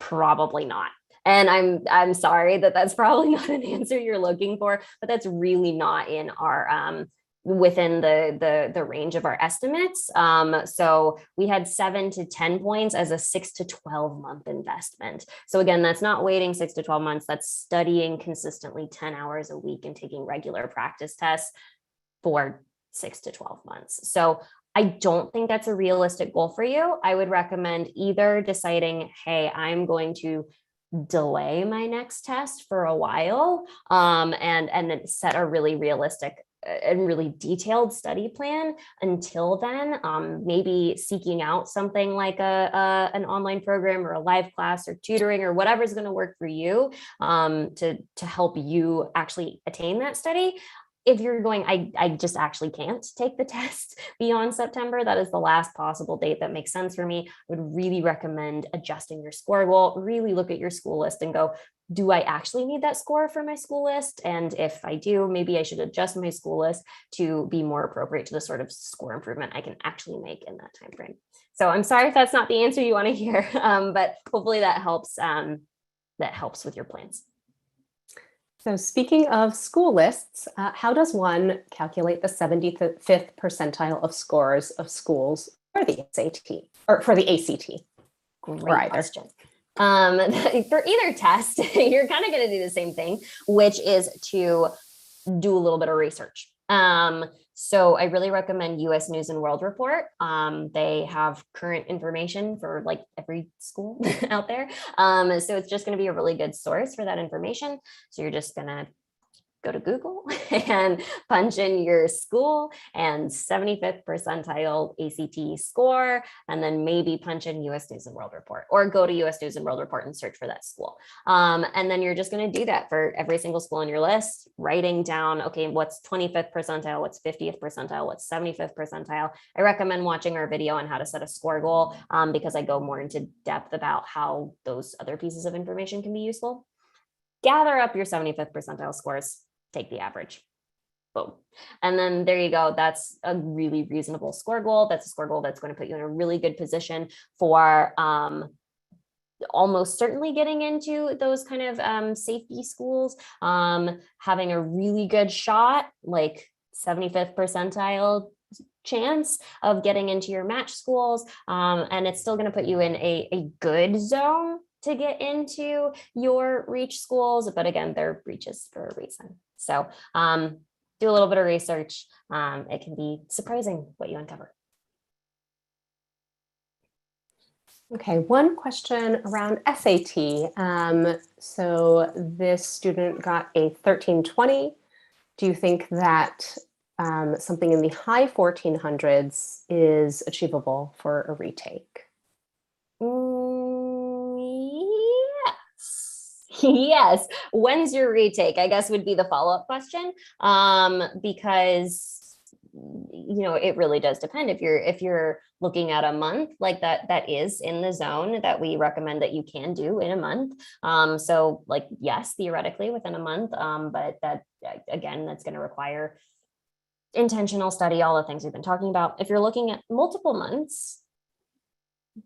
Probably not. And I'm sorry that that's probably not an answer you're looking for, but that's really not in our within the range of our estimates. So we had 7 to 10 points as a 6 to 12 month investment. So again, that's not waiting 6 to 12 months. That's studying consistently 10 hours a week and taking regular practice tests for 6 to 12 months. So I don't think that's a realistic goal for you. I would recommend either deciding, hey, I'm going to delay my next test for a while, and then set a really realistic and really detailed study plan until then. Maybe seeking out something like an online program or a live class or tutoring or whatever is going to work for you, to help you actually attain that study. If you're going, I just actually can't take the test beyond September. That is the last possible date that makes sense for me. I would really recommend adjusting your score goal. Really look at your school list and go, do I actually need that score for my school list? And if I do, maybe I should adjust my school list to be more appropriate to the sort of score improvement I can actually make in that time frame. So I'm sorry if that's not the answer you want to hear, but hopefully that helps with your plans. So speaking of school lists, how does one calculate the 75th percentile of scores of schools for the SAT or for the ACT? Great question. For either test, you're kind of going to do the same thing, which is to do a little bit of research. So I really recommend US News and World Report. They have current information for like every school out there. So it's just going to be a really good source for that information. So you're just going to go to Google and punch in your school and 75th percentile ACT score, and then maybe punch in US News and World Report, or go to US News and World Report and search for that school. And then you're just going to do that for every single school on your list, writing down, okay, what's 25th percentile, what's 50th percentile, what's 75th percentile. I recommend watching our video on how to set a score goal, because I go more into depth about how those other pieces of information can be useful. Gather up your 75th percentile scores, take the average. Boom. And then there you go. That's a really reasonable score goal. That's a score goal that's going to put you in a really good position for almost certainly getting into those kind of safety schools, having a really good shot, like 75th percentile chance of getting into your match schools. And it's still going to put you in a good zone to get into your reach schools. But again, they're reaches for a reason. So do a little bit of research. It can be surprising what you uncover. Okay, one question around SAT. So this student got a 1320. Do you think that something in the high 1400s is achievable for a retake? Yes. When's your retake? I guess would be the follow-up question. Because it really does depend. If you're looking at a month, like that is in the zone that we recommend that you can do in a month. So like, yes, theoretically within a month, but that, again, that's going to require intentional study, all the things we've been talking about. If you're looking at multiple months,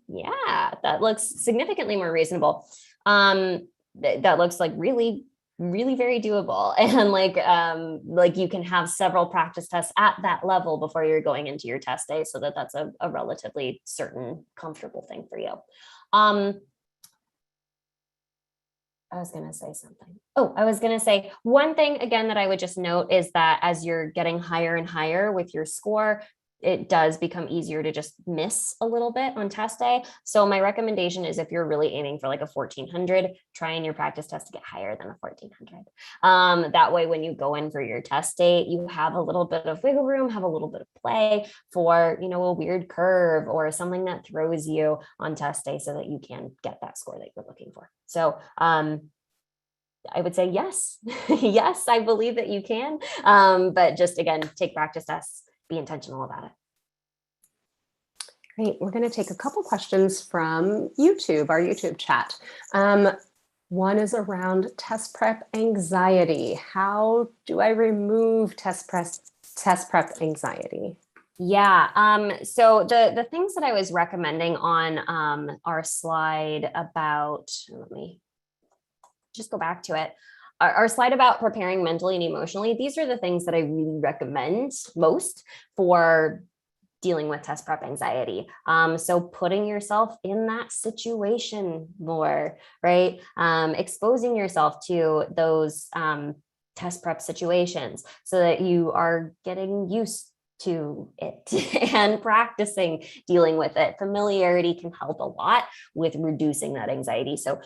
yeah, that looks significantly more reasonable. That looks like really, really very doable. And like you can have several practice tests at that level before you're going into your test day, so that's a relatively certain, comfortable thing for you. I was going to say something. Oh, I was going to say one thing again that I would just note is that as you're getting higher and higher with your score, it does become easier to just miss a little bit on test day. So my recommendation is if you're really aiming for like a 1400, try in your practice test to get higher than a 1400. That way, when you go in for your test date, you have a little bit of wiggle room, have a little bit of play for, a weird curve or something that throws you on test day so that you can get that score that you're looking for. So, I would say yes, yes, I believe that you can. But just again, take practice tests, be intentional about it. Great. We're going to take a couple questions from YouTube, our YouTube chat. One is around test prep anxiety. How do I remove test prep anxiety? Yeah. So the things that I was recommending on our slide about, let me just go back to it. Our slide about preparing mentally and emotionally, these are the things that I really recommend most for dealing with test prep anxiety. So putting yourself in that situation more, right? Exposing yourself to those test prep situations so that you are getting used to it and practicing dealing with it. Familiarity can help a lot with reducing that anxiety. So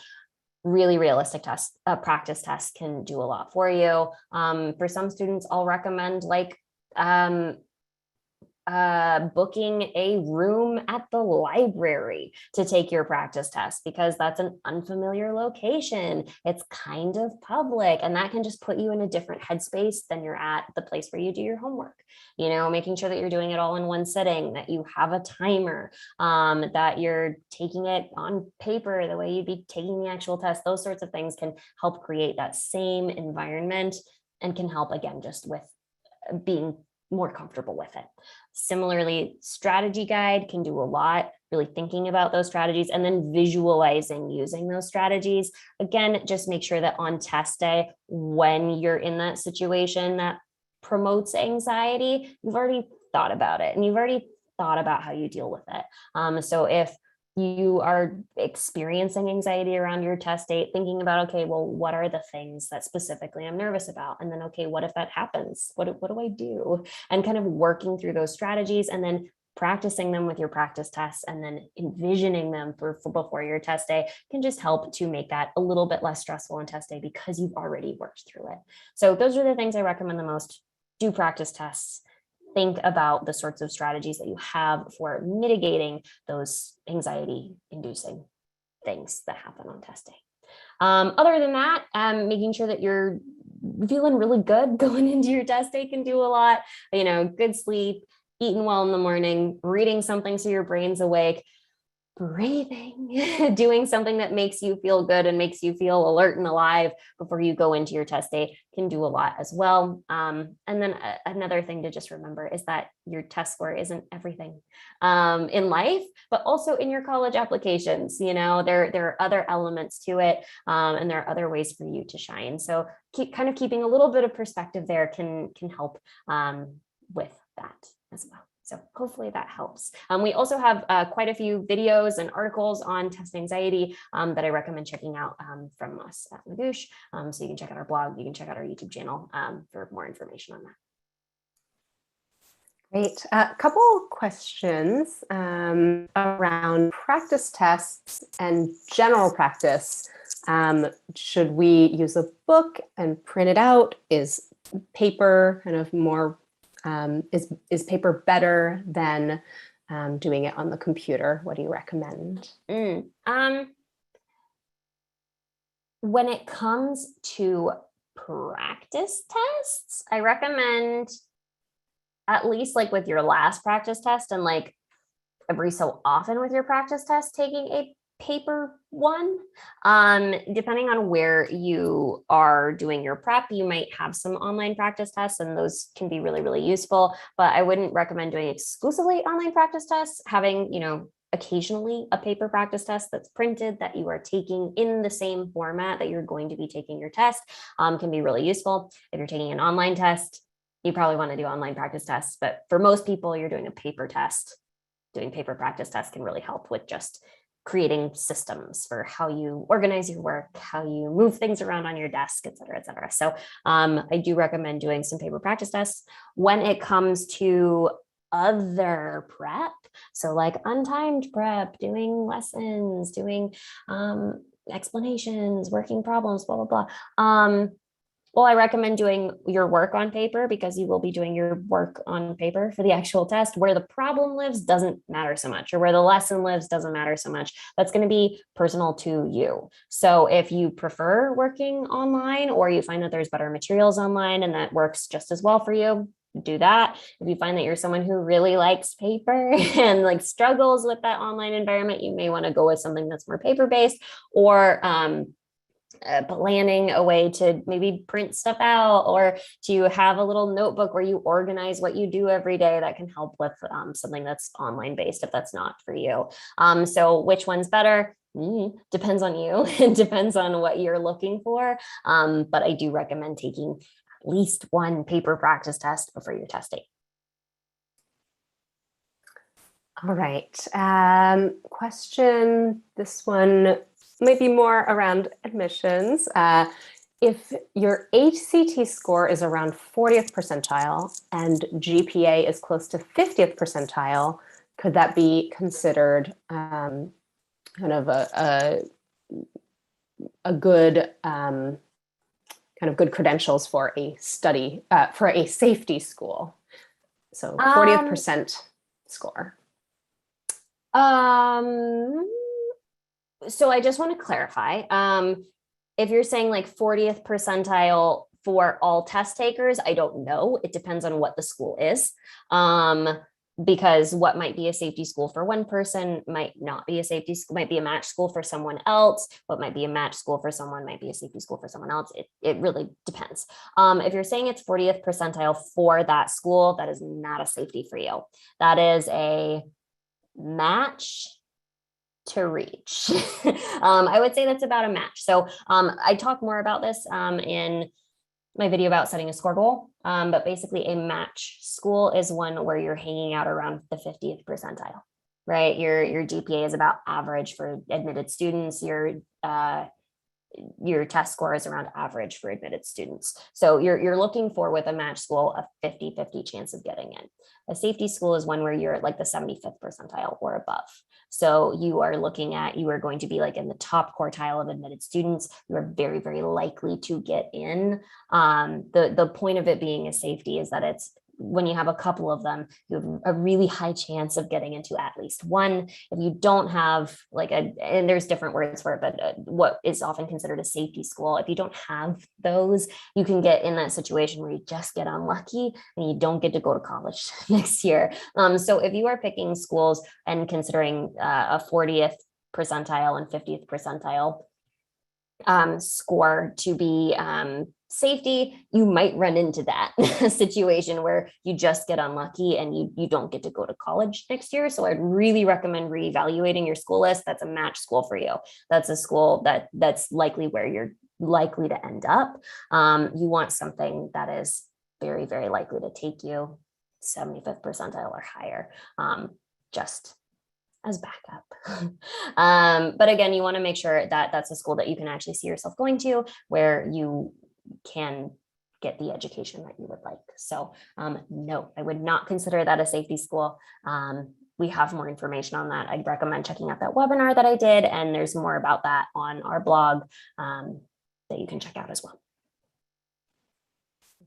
really realistic tests, practice tests can do a lot for you. For some students, I'll recommend booking a room at the library to take your practice test, because that's an unfamiliar location. It's kind of public, and that can just put you in a different headspace than you're at the place where you do your homework. Making sure that you're doing it all in one sitting, that you have a timer, that you're taking it on paper the way you'd be taking the actual test. Those sorts of things can help create that same environment and can help, again, just with being more comfortable with it. Similarly, strategy guide can do a lot, really thinking about those strategies and then visualizing using those strategies. Again, just make sure that on test day, when you're in that situation that promotes anxiety, you've already thought about it and you've already thought about how you deal with it. So if you are experiencing anxiety around your test date, thinking about, okay, well, what are the things that specifically I'm nervous about? And then, okay, what if that happens? What do I do? And kind of working through those strategies and then practicing them with your practice tests and then envisioning them for before your test day can just help to make that a little bit less stressful on test day because you've already worked through it. So those are the things I recommend the most. Do practice tests. Think about the sorts of strategies that you have for mitigating those anxiety-inducing things that happen on test day. Other than that, making sure that you're feeling really good going into your test day can do a lot. Good sleep, eating well in the morning, reading something so your brain's awake, breathing, doing something that makes you feel good and makes you feel alert and alive before you go into your test day can do a lot as well. And then another thing to just remember is that your test score isn't everything in life, but also in your college applications. There are other elements to it, and there are other ways for you to shine. So keeping a little bit of perspective there can help with that as well. So hopefully that helps. We also have quite a few videos and articles on test anxiety that I recommend checking out from us at Magoosh. So you can check out our blog, you can check out our YouTube channel for more information on that. Great. A couple questions around practice tests and general practice. Should we use a book and print it out? Is paper kind of more is paper better than doing it on the computer? What do you recommend? When it comes to practice tests, I recommend at least like with your last practice test and like every so often with your practice test, taking a paper one. Depending on where you are doing your prep, you might have some online practice tests, and those can be really, really useful. But I wouldn't recommend doing exclusively online practice tests. Having, occasionally a paper practice test that's printed that you are taking in the same format that you're going to be taking your test can be really useful. If you're taking an online test, you probably want to do online practice tests, but for most people, you're doing a paper test. Doing paper practice tests can really help with just creating systems for how you organize your work, how you move things around on your desk, et cetera, et cetera. So I do recommend doing some paper practice tests. When it comes to other prep, so like untimed prep, doing lessons, doing explanations, working problems, blah, blah, blah. Well, I recommend doing your work on paper because you will be doing your work on paper for the actual test. Where the problem lives doesn't matter so much, or where the lesson lives doesn't matter so much. That's going to be personal to you. So if you prefer working online, or you find that there's better materials online and that works just as well for you, do that. If you find that you're someone who really likes paper and like struggles with that online environment, you may want to go with something that's more paper-based, or planning a way to maybe print stuff out, or to have a little notebook where you organize what you do every day. That can help with something that's online based if that's not for you. So which one's better? Depends on you. It depends on what you're looking for. But I do recommend taking at least one paper practice test before your test date. All right. Question, this one might be more around admissions. If your HCT score is around 40th percentile and GPA is close to 50th percentile, could that be considered kind of a good kind of good credentials for a study for a safety school? So 40th percent score. So I just want to clarify. If you're saying like 40th percentile for all test takers, I don't know. It depends on what the school is. Because what might be a safety school for one person might not be a safety school, might be a match school for someone else. What might be a match school for someone might be a safety school for someone else. It really depends. If you're saying it's 40th percentile for that school, that is not a safety for you. That is a match to reach. I would say that's about a match. So I talk more about this in my video about setting a score goal. But basically a match school is one where you're hanging out around the 50th percentile, right? Your GPA is about average for admitted students. Your test score is around average for admitted students. So you're looking for, with a match school, a 50-50 chance of getting in. A safety school is one where you're at like the 75th percentile or above. So you are going to be like in the top quartile of admitted students. You are very, very likely to get in. The point of it being a safety is that it's, when you have a couple of them, you have a really high chance of getting into at least one. If you don't have and there's different words for it, but what is often considered a safety school, if you don't have those, you can get in that situation where you just get unlucky and you don't get to go to college next year. So if you are picking schools and considering a 40th percentile and 50th percentile score to be safety, you might run into that situation where you just get unlucky and you don't get to go to college next year. So I'd really recommend reevaluating your school list. That's a match school for you. That's a school that's likely where you're likely to end up. You want something that is very, very likely to take you 75th percentile or higher, just as backup. But again, you want to make sure that that's a school that you can actually see yourself going to, where you can get the education that you would like. So no, I would not consider that a safety school. We have more information on that. I'd recommend checking out that webinar that I did, and there's more about that on our blog that you can check out as well.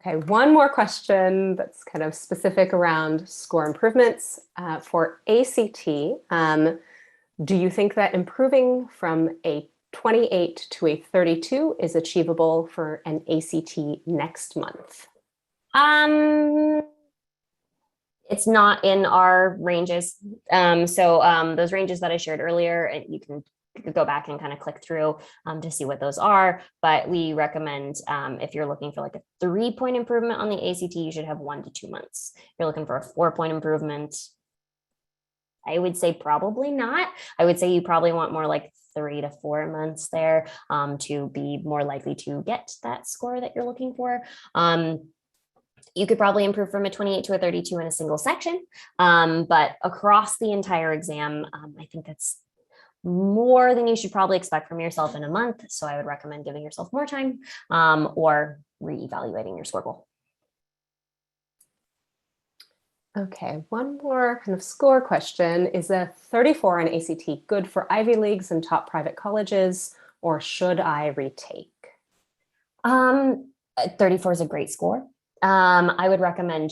Okay, one more question that's kind of specific around score improvements for ACT. Do you think that improving from a 28 to a 32 is achievable for an ACT next month? It's not in our ranges. Those ranges that I shared earlier, and you can go back and kind of click through to see what those are. But we recommend if you're looking for like a 3-point improvement on the ACT, you should have 1 to 2 months. If you're looking for a 4-point improvement, I would say probably not. I would say you probably want more like 3 to 4 months there to be more likely to get that score that you're looking for. You could probably improve from a 28 to a 32 in a single section, but across the entire exam, I think that's more than you should probably expect from yourself in a month. So I would recommend giving yourself more time or reevaluating your score goal. Okay, one more kind of score question. Is a 34 on ACT good for Ivy Leagues and top private colleges, or should I retake? 34 is a great score. I would recommend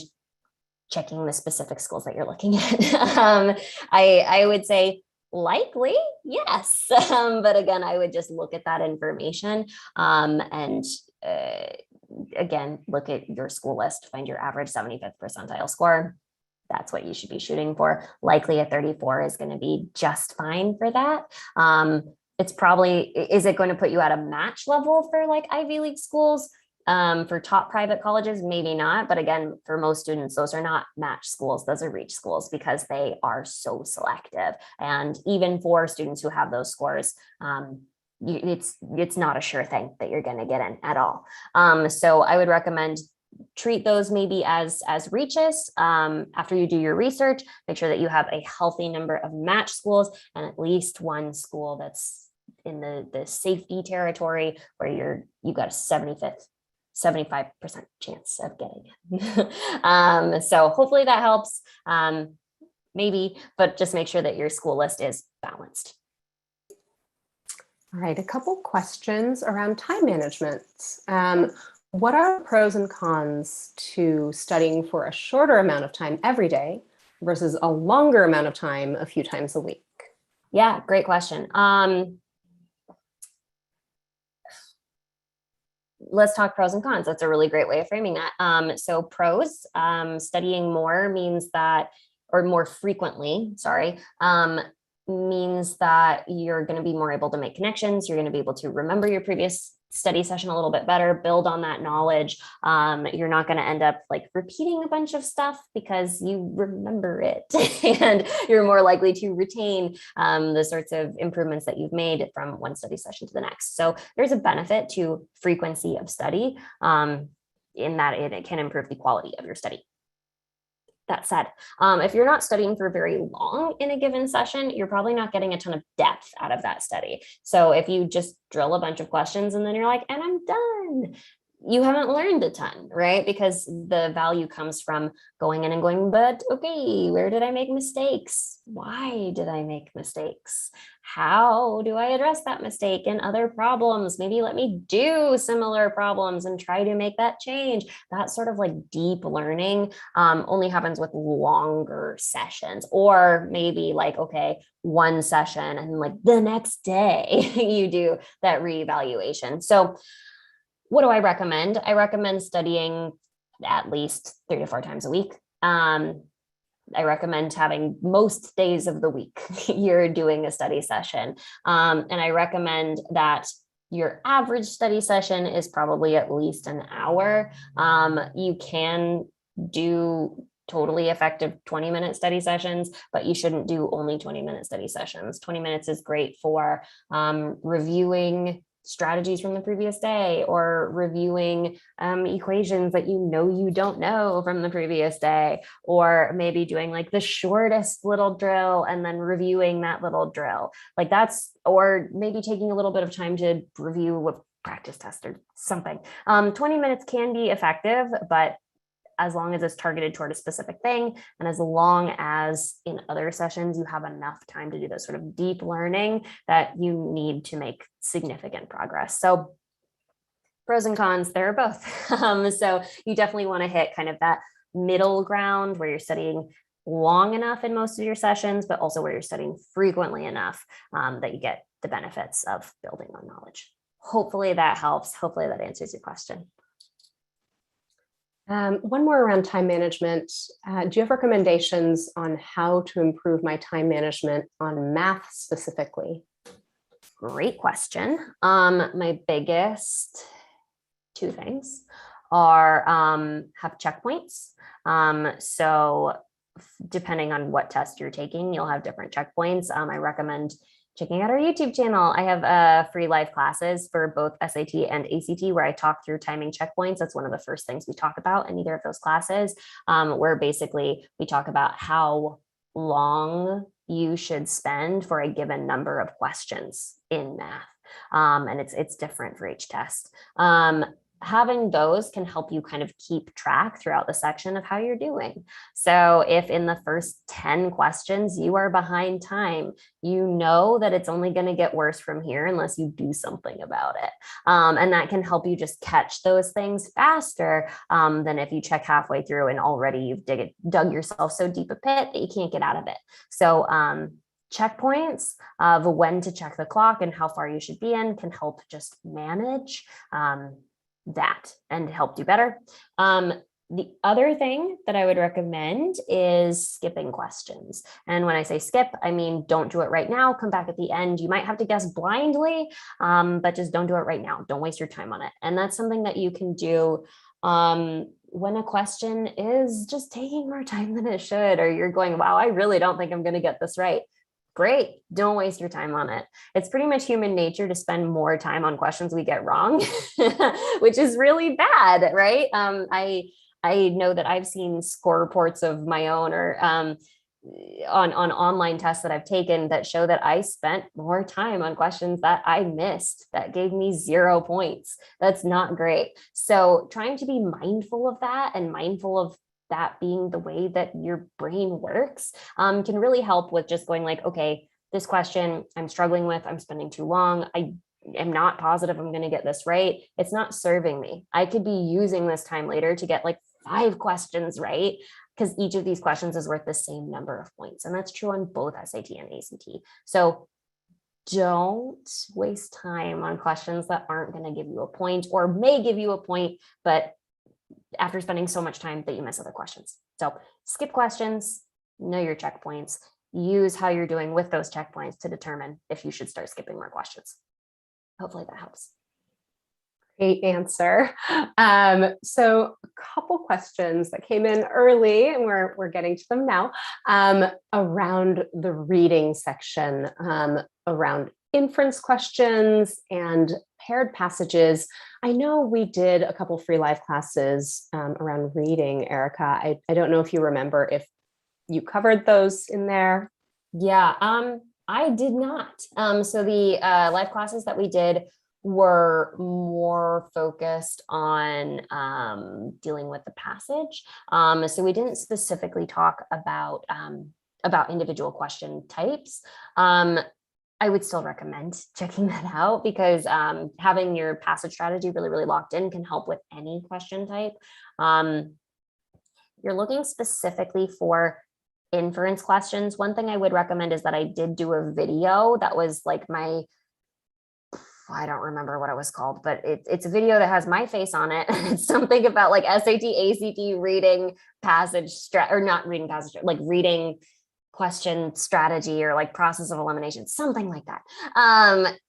checking the specific schools that you're looking at. I would say likely, yes. But again, I would just look at that information and again, look at your school list, find your average 75th percentile score. That's what you should be shooting for. Likely a 34 is going to be just fine for that. It's probably, is it going to put you at a match level for like Ivy League schools? For top private colleges, maybe not. But again, for most students, those are not match schools. Those are reach schools because they are so selective. And even for students who have those scores, it's not a sure thing that you're going to get in at all. So I would recommend treat those maybe as reaches. After you do your research, make sure that you have a healthy number of match schools and at least one school that's in the safety territory where you got a 75% chance of getting it. So hopefully that helps, maybe, but just make sure that your school list is balanced. All right, a couple questions around time management. What are the pros and cons to studying for a shorter amount of time every day versus a longer amount of time a few times a week? Yeah, great question. Let's talk pros and cons. That's a really great way of framing that. So pros, studying more means that, or more frequently, sorry, means that you're going to be more able to make connections. You're going to be able to remember your previous study session a little bit better, build on that knowledge. You're not going to end up like repeating a bunch of stuff because you remember it and you're more likely to retain the sorts of improvements that you've made from one study session to the next. So there's a benefit to frequency of study in that it can improve the quality of your study. That said, if you're not studying for very long in a given session, you're probably not getting a ton of depth out of that study. So if you just drill a bunch of questions and then you're like, and I'm done, you haven't learned a ton, right? Because the value comes from going in and going, but okay, where did I make mistakes? Why did I make mistakes? How do I address that mistake in other problems? Maybe let me do similar problems and try to make that change. That sort of like deep learning only happens with longer sessions, or maybe like, okay, one session and like the next day you do that reevaluation. So what do I recommend? I recommend studying at least 3 to 4 times a week. I recommend having most days of the week you're doing a study session. And I recommend that your average study session is probably at least an hour. You can do totally effective 20-minute study sessions, but you shouldn't do only 20-minute study sessions. 20 minutes is great for reviewing strategies from the previous day, or reviewing equations that you don't know from the previous day, or maybe doing like the shortest little drill and then reviewing that little drill. Like that's, or maybe taking a little bit of time to review a practice test or something. 20 minutes can be effective, but as long as it's targeted toward a specific thing, and as long as in other sessions you have enough time to do this sort of deep learning that you need to make significant progress. So pros and cons, there are both. So you definitely want to hit kind of that middle ground where you're studying long enough in most of your sessions, but also where you're studying frequently enough that you get the benefits of building on knowledge. Hopefully that helps. Hopefully that answers your question. One more around time management. Do you have recommendations on how to improve my time management on math specifically? Great question. My biggest two things are have checkpoints. So depending on what test you're taking, you'll have different checkpoints. I recommend checking out our YouTube channel. I have free live classes for both SAT and ACT where I talk through timing checkpoints. That's one of the first things we talk about in either of those classes, where basically we talk about how long you should spend for a given number of questions in math. And it's different for each test. Having those can help you kind of keep track throughout the section of how you're doing. So if in the first 10 questions you are behind time, you know that it's only going to get worse from here unless you do something about it. And that can help you just catch those things faster than if you check halfway through and already you've dug yourself so deep a pit that you can't get out of it. So checkpoints of when to check the clock and how far you should be in can help just manage that and help do better. The other thing that I would recommend is skipping questions. And when I say skip, I mean, don't do it right now. Come back at the end. You might have to guess blindly, but just don't do it right now. Don't waste your time on it. And that's something that you can do when a question is just taking more time than it should, or you're going, wow, I really don't think I'm going to get this right. Great. Don't waste your time on it. It's pretty much human nature to spend more time on questions we get wrong, which is really bad, right? I know that I've seen score reports of my own or on online tests that I've taken that show that I spent more time on questions that I missed that gave me 0 points. That's not great. So trying to be mindful of that and mindful of that being the way that your brain works can really help with just going like, okay, this question I'm struggling with, I'm spending too long. I am not positive I'm going to get this right. It's not serving me. I could be using this time later to get like 5 questions right, because each of these questions is worth the same number of points. And that's true on both SAT and ACT. So don't waste time on questions that aren't going to give you a point or may give you a point, but after spending so much time that you miss other questions. So skip questions, know your checkpoints, use how you're doing with those checkpoints to determine if you should start skipping more questions. Hopefully that helps. Great answer. So a couple questions that came in early and we're getting to them now around the reading section, around inference questions and paired passages. I know we did a couple free live classes around reading, Erica. I don't know if you remember if you covered those in there. Yeah, I did not. So the live classes that we did were more focused on dealing with the passage. So we didn't specifically talk about individual question types. I would still recommend checking that out because having your passage strategy really, really locked in can help with any question type. You're looking specifically for inference questions. One thing I would recommend is that I did do a video that was like I don't remember what it was called, but it's a video that has my face on it. It's something about like SAT, ACT reading passage, or not reading passage, like reading question strategy or like process of elimination, something like that.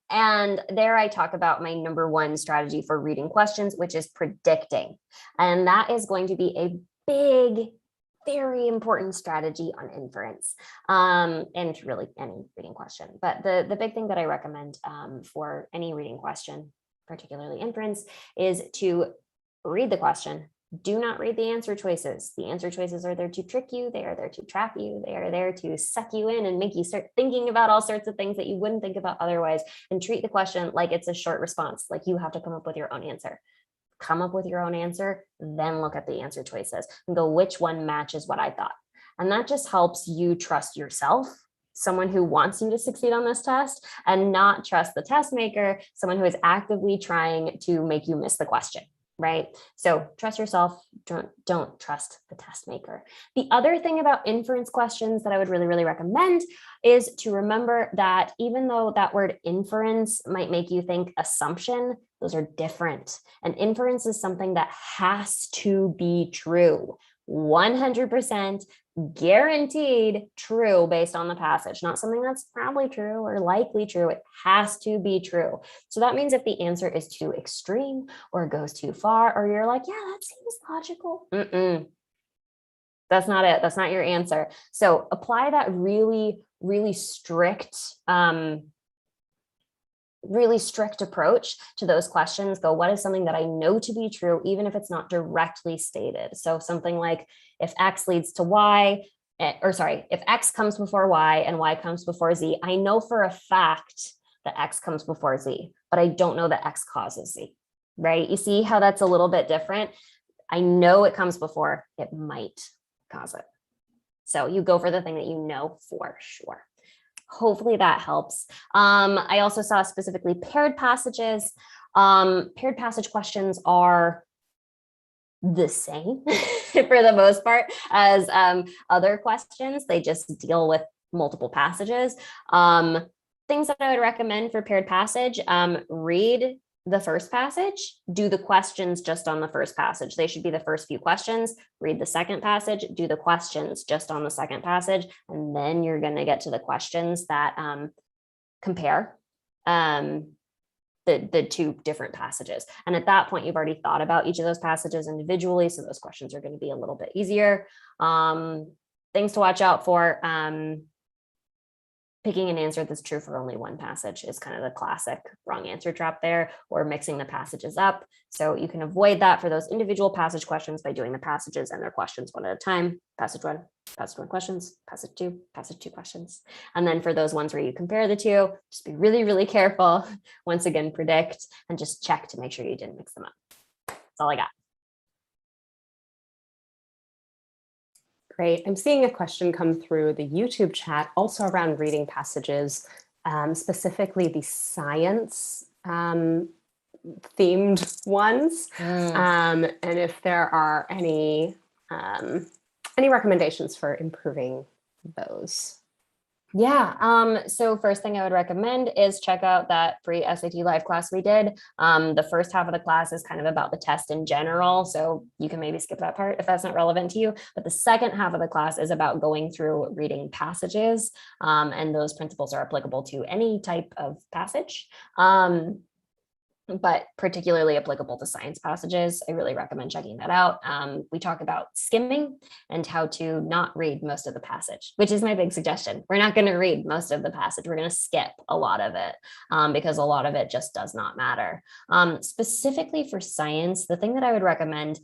And there I talk about my number 1 strategy for reading questions, which is predicting. And that is going to be a big, very important strategy on inference and really any reading question. But the big thing that I recommend for any reading question, particularly inference, is to read the question. Do not read the answer choices. The answer choices are there to trick you. They are there to trap you. They are there to suck you in and make you start thinking about all sorts of things that you wouldn't think about otherwise, and treat the question like it's a short response, like you have to come up with your own answer. Come up with your own answer, then look at the answer choices and go, which one matches what I thought? And that just helps you trust yourself, someone who wants you to succeed on this test, and not trust the test maker, someone who is actively trying to make you miss the question. right? So trust yourself, don't trust the test maker. The other thing about inference questions that I would really, really recommend is to remember that even though that word inference might make you think assumption, those are different. And inference is something that has to be true, 100% guaranteed true based on the passage, not something that's probably true or likely true. It has to be true. So that means if the answer is too extreme or goes too far, or you're like, yeah, that seems logical. That's not it. That's not your answer. So apply that really, really strict approach to those questions. Go, what is something that I know to be true, even if it's not directly stated? So something like, if X leads to Y, if X comes before Y and Y comes before Z, I know for a fact that X comes before Z, but I don't know that X causes Z, right? You see how that's a little bit different? I know it comes before, it might cause it. So you go for the thing that you know for sure. Hopefully that helps. I also saw specifically paired passages. Paired passage questions are the same for the most part as other questions. They just deal with multiple passages. Things that I would recommend for paired passage, read the first passage, do the questions just on the first passage. They should be the first few questions. Read the second passage, do the questions just on the second passage, and then you're going to get to the questions that compare the two different passages. And at that point, you've already thought about each of those passages individually, so those questions are going to be a little bit easier. Things to watch out for. Picking an answer that's true for only one passage is kind of the classic wrong answer trap there, or mixing the passages up. So you can avoid that for those individual passage questions by doing the passages and their questions one at a time. Passage one questions, passage two questions. And then for those ones where you compare the two, just be really, really careful. Once again, predict and just check to make sure you didn't mix them up. That's all I got. Great. I'm seeing a question come through the YouTube chat, also around reading passages, specifically the science themed ones, and if there are any recommendations for improving those. Yeah. So first thing I would recommend is check out that free SAT live class we did. The first half of the class is kind of about the test in general, so you can maybe skip that part if that's not relevant to you. But the second half of the class is about going through reading passages, and those principles are applicable to any type of passage. But particularly applicable to science passages. I really recommend checking that out. We talk about skimming and how to not read most of the passage, which is my big suggestion. We're not going to read most of the passage. We're going to skip a lot of it because a lot of it just does not matter. Specifically for science, the thing that I would recommend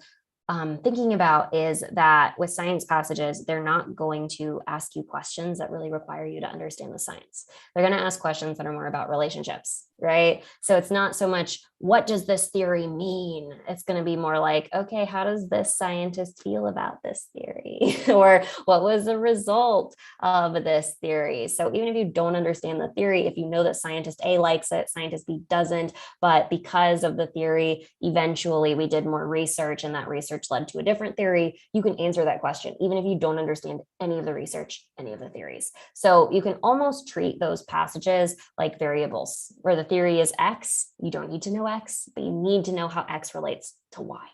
thinking about is that with science passages, they're not going to ask you questions that really require you to understand the science. They're going to ask questions that are more about relationships, right? So it's not so much, what does this theory mean? It's going to be more like, okay, how does this scientist feel about this theory? Or what was the result of this theory? So even if you don't understand the theory, if you know that scientist A likes it, scientist B doesn't, but because of the theory, eventually we did more research and that research led to a different theory, you can answer that question, even if you don't understand any of the research, any of the theories. So you can almost treat those passages like variables, where the theory is X, you don't need to know X, but you need to know how X relates to Y.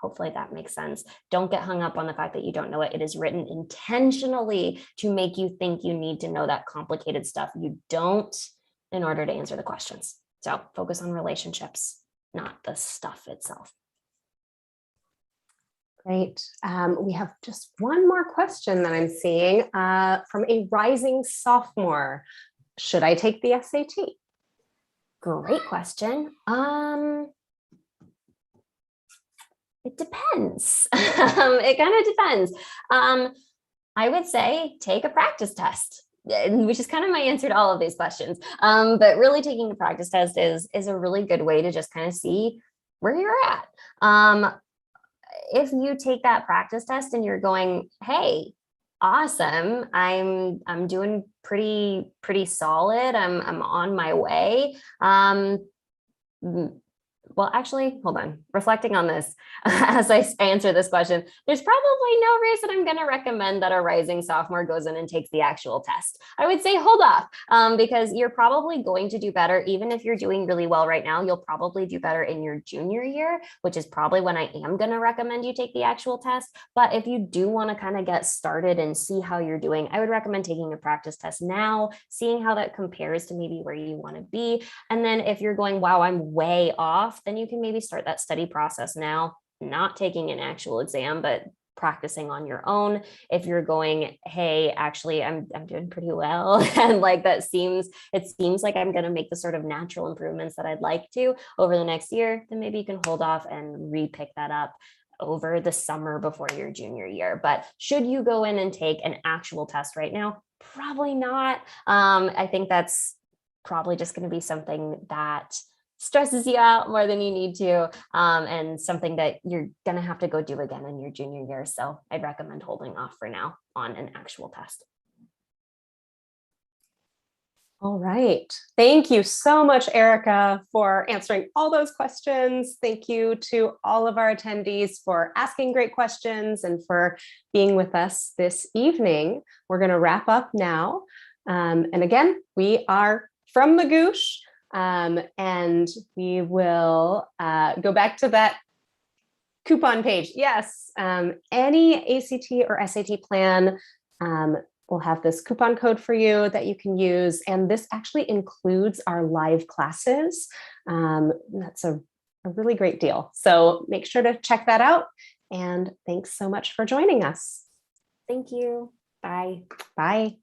Hopefully that makes sense. Don't get hung up on the fact that you don't know it. It is written intentionally to make you think you need to know that complicated stuff. You don't, in order to answer the questions. So focus on relationships, not the stuff itself. Great. We have just one more question that I'm seeing from a rising sophomore. Should I take the SAT? Great question. It depends. It kind of depends. I would say take a practice test, which is kind of my answer to all of these questions. But really taking a practice test is a really good way to just kind of see where you're at. If you take that practice test and you're going, hey, awesome, I'm doing pretty solid, I'm on my way, Well, actually, hold on. Reflecting on this as I answer this question, there's probably no reason I'm going to recommend that a rising sophomore goes in and takes the actual test. I would say hold off because you're probably going to do better. Even if you're doing really well right now, you'll probably do better in your junior year, which is probably when I am going to recommend you take the actual test. But if you do want to kind of get started and see how you're doing, I would recommend taking a practice test now, seeing how that compares to maybe where you want to be. And then if you're going, wow, I'm way off, then you can maybe start that study process now, not taking an actual exam, but practicing on your own. If you're going, hey, actually, I'm doing pretty well, and like it seems like I'm going to make the sort of natural improvements that I'd like to over the next year, then maybe you can hold off and re-pick that up over the summer before your junior year. But should you go in and take an actual test right now? Probably not. I think that's probably just going to be something that stresses you out more than you need to, and something that you're going to have to go do again in your junior year. So I'd recommend holding off for now on an actual test. All right. Thank you so much, Erica, for answering all those questions. Thank you to all of our attendees for asking great questions and for being with us this evening. We're going to wrap up now. And again, we are from Magoosh. And we will go back to that coupon page. Yes, any ACT or SAT plan will have this coupon code for you that you can use. And this actually includes our live classes. That's a really great deal. So make sure to check that out. And thanks so much for joining us. Thank you. Bye. Bye.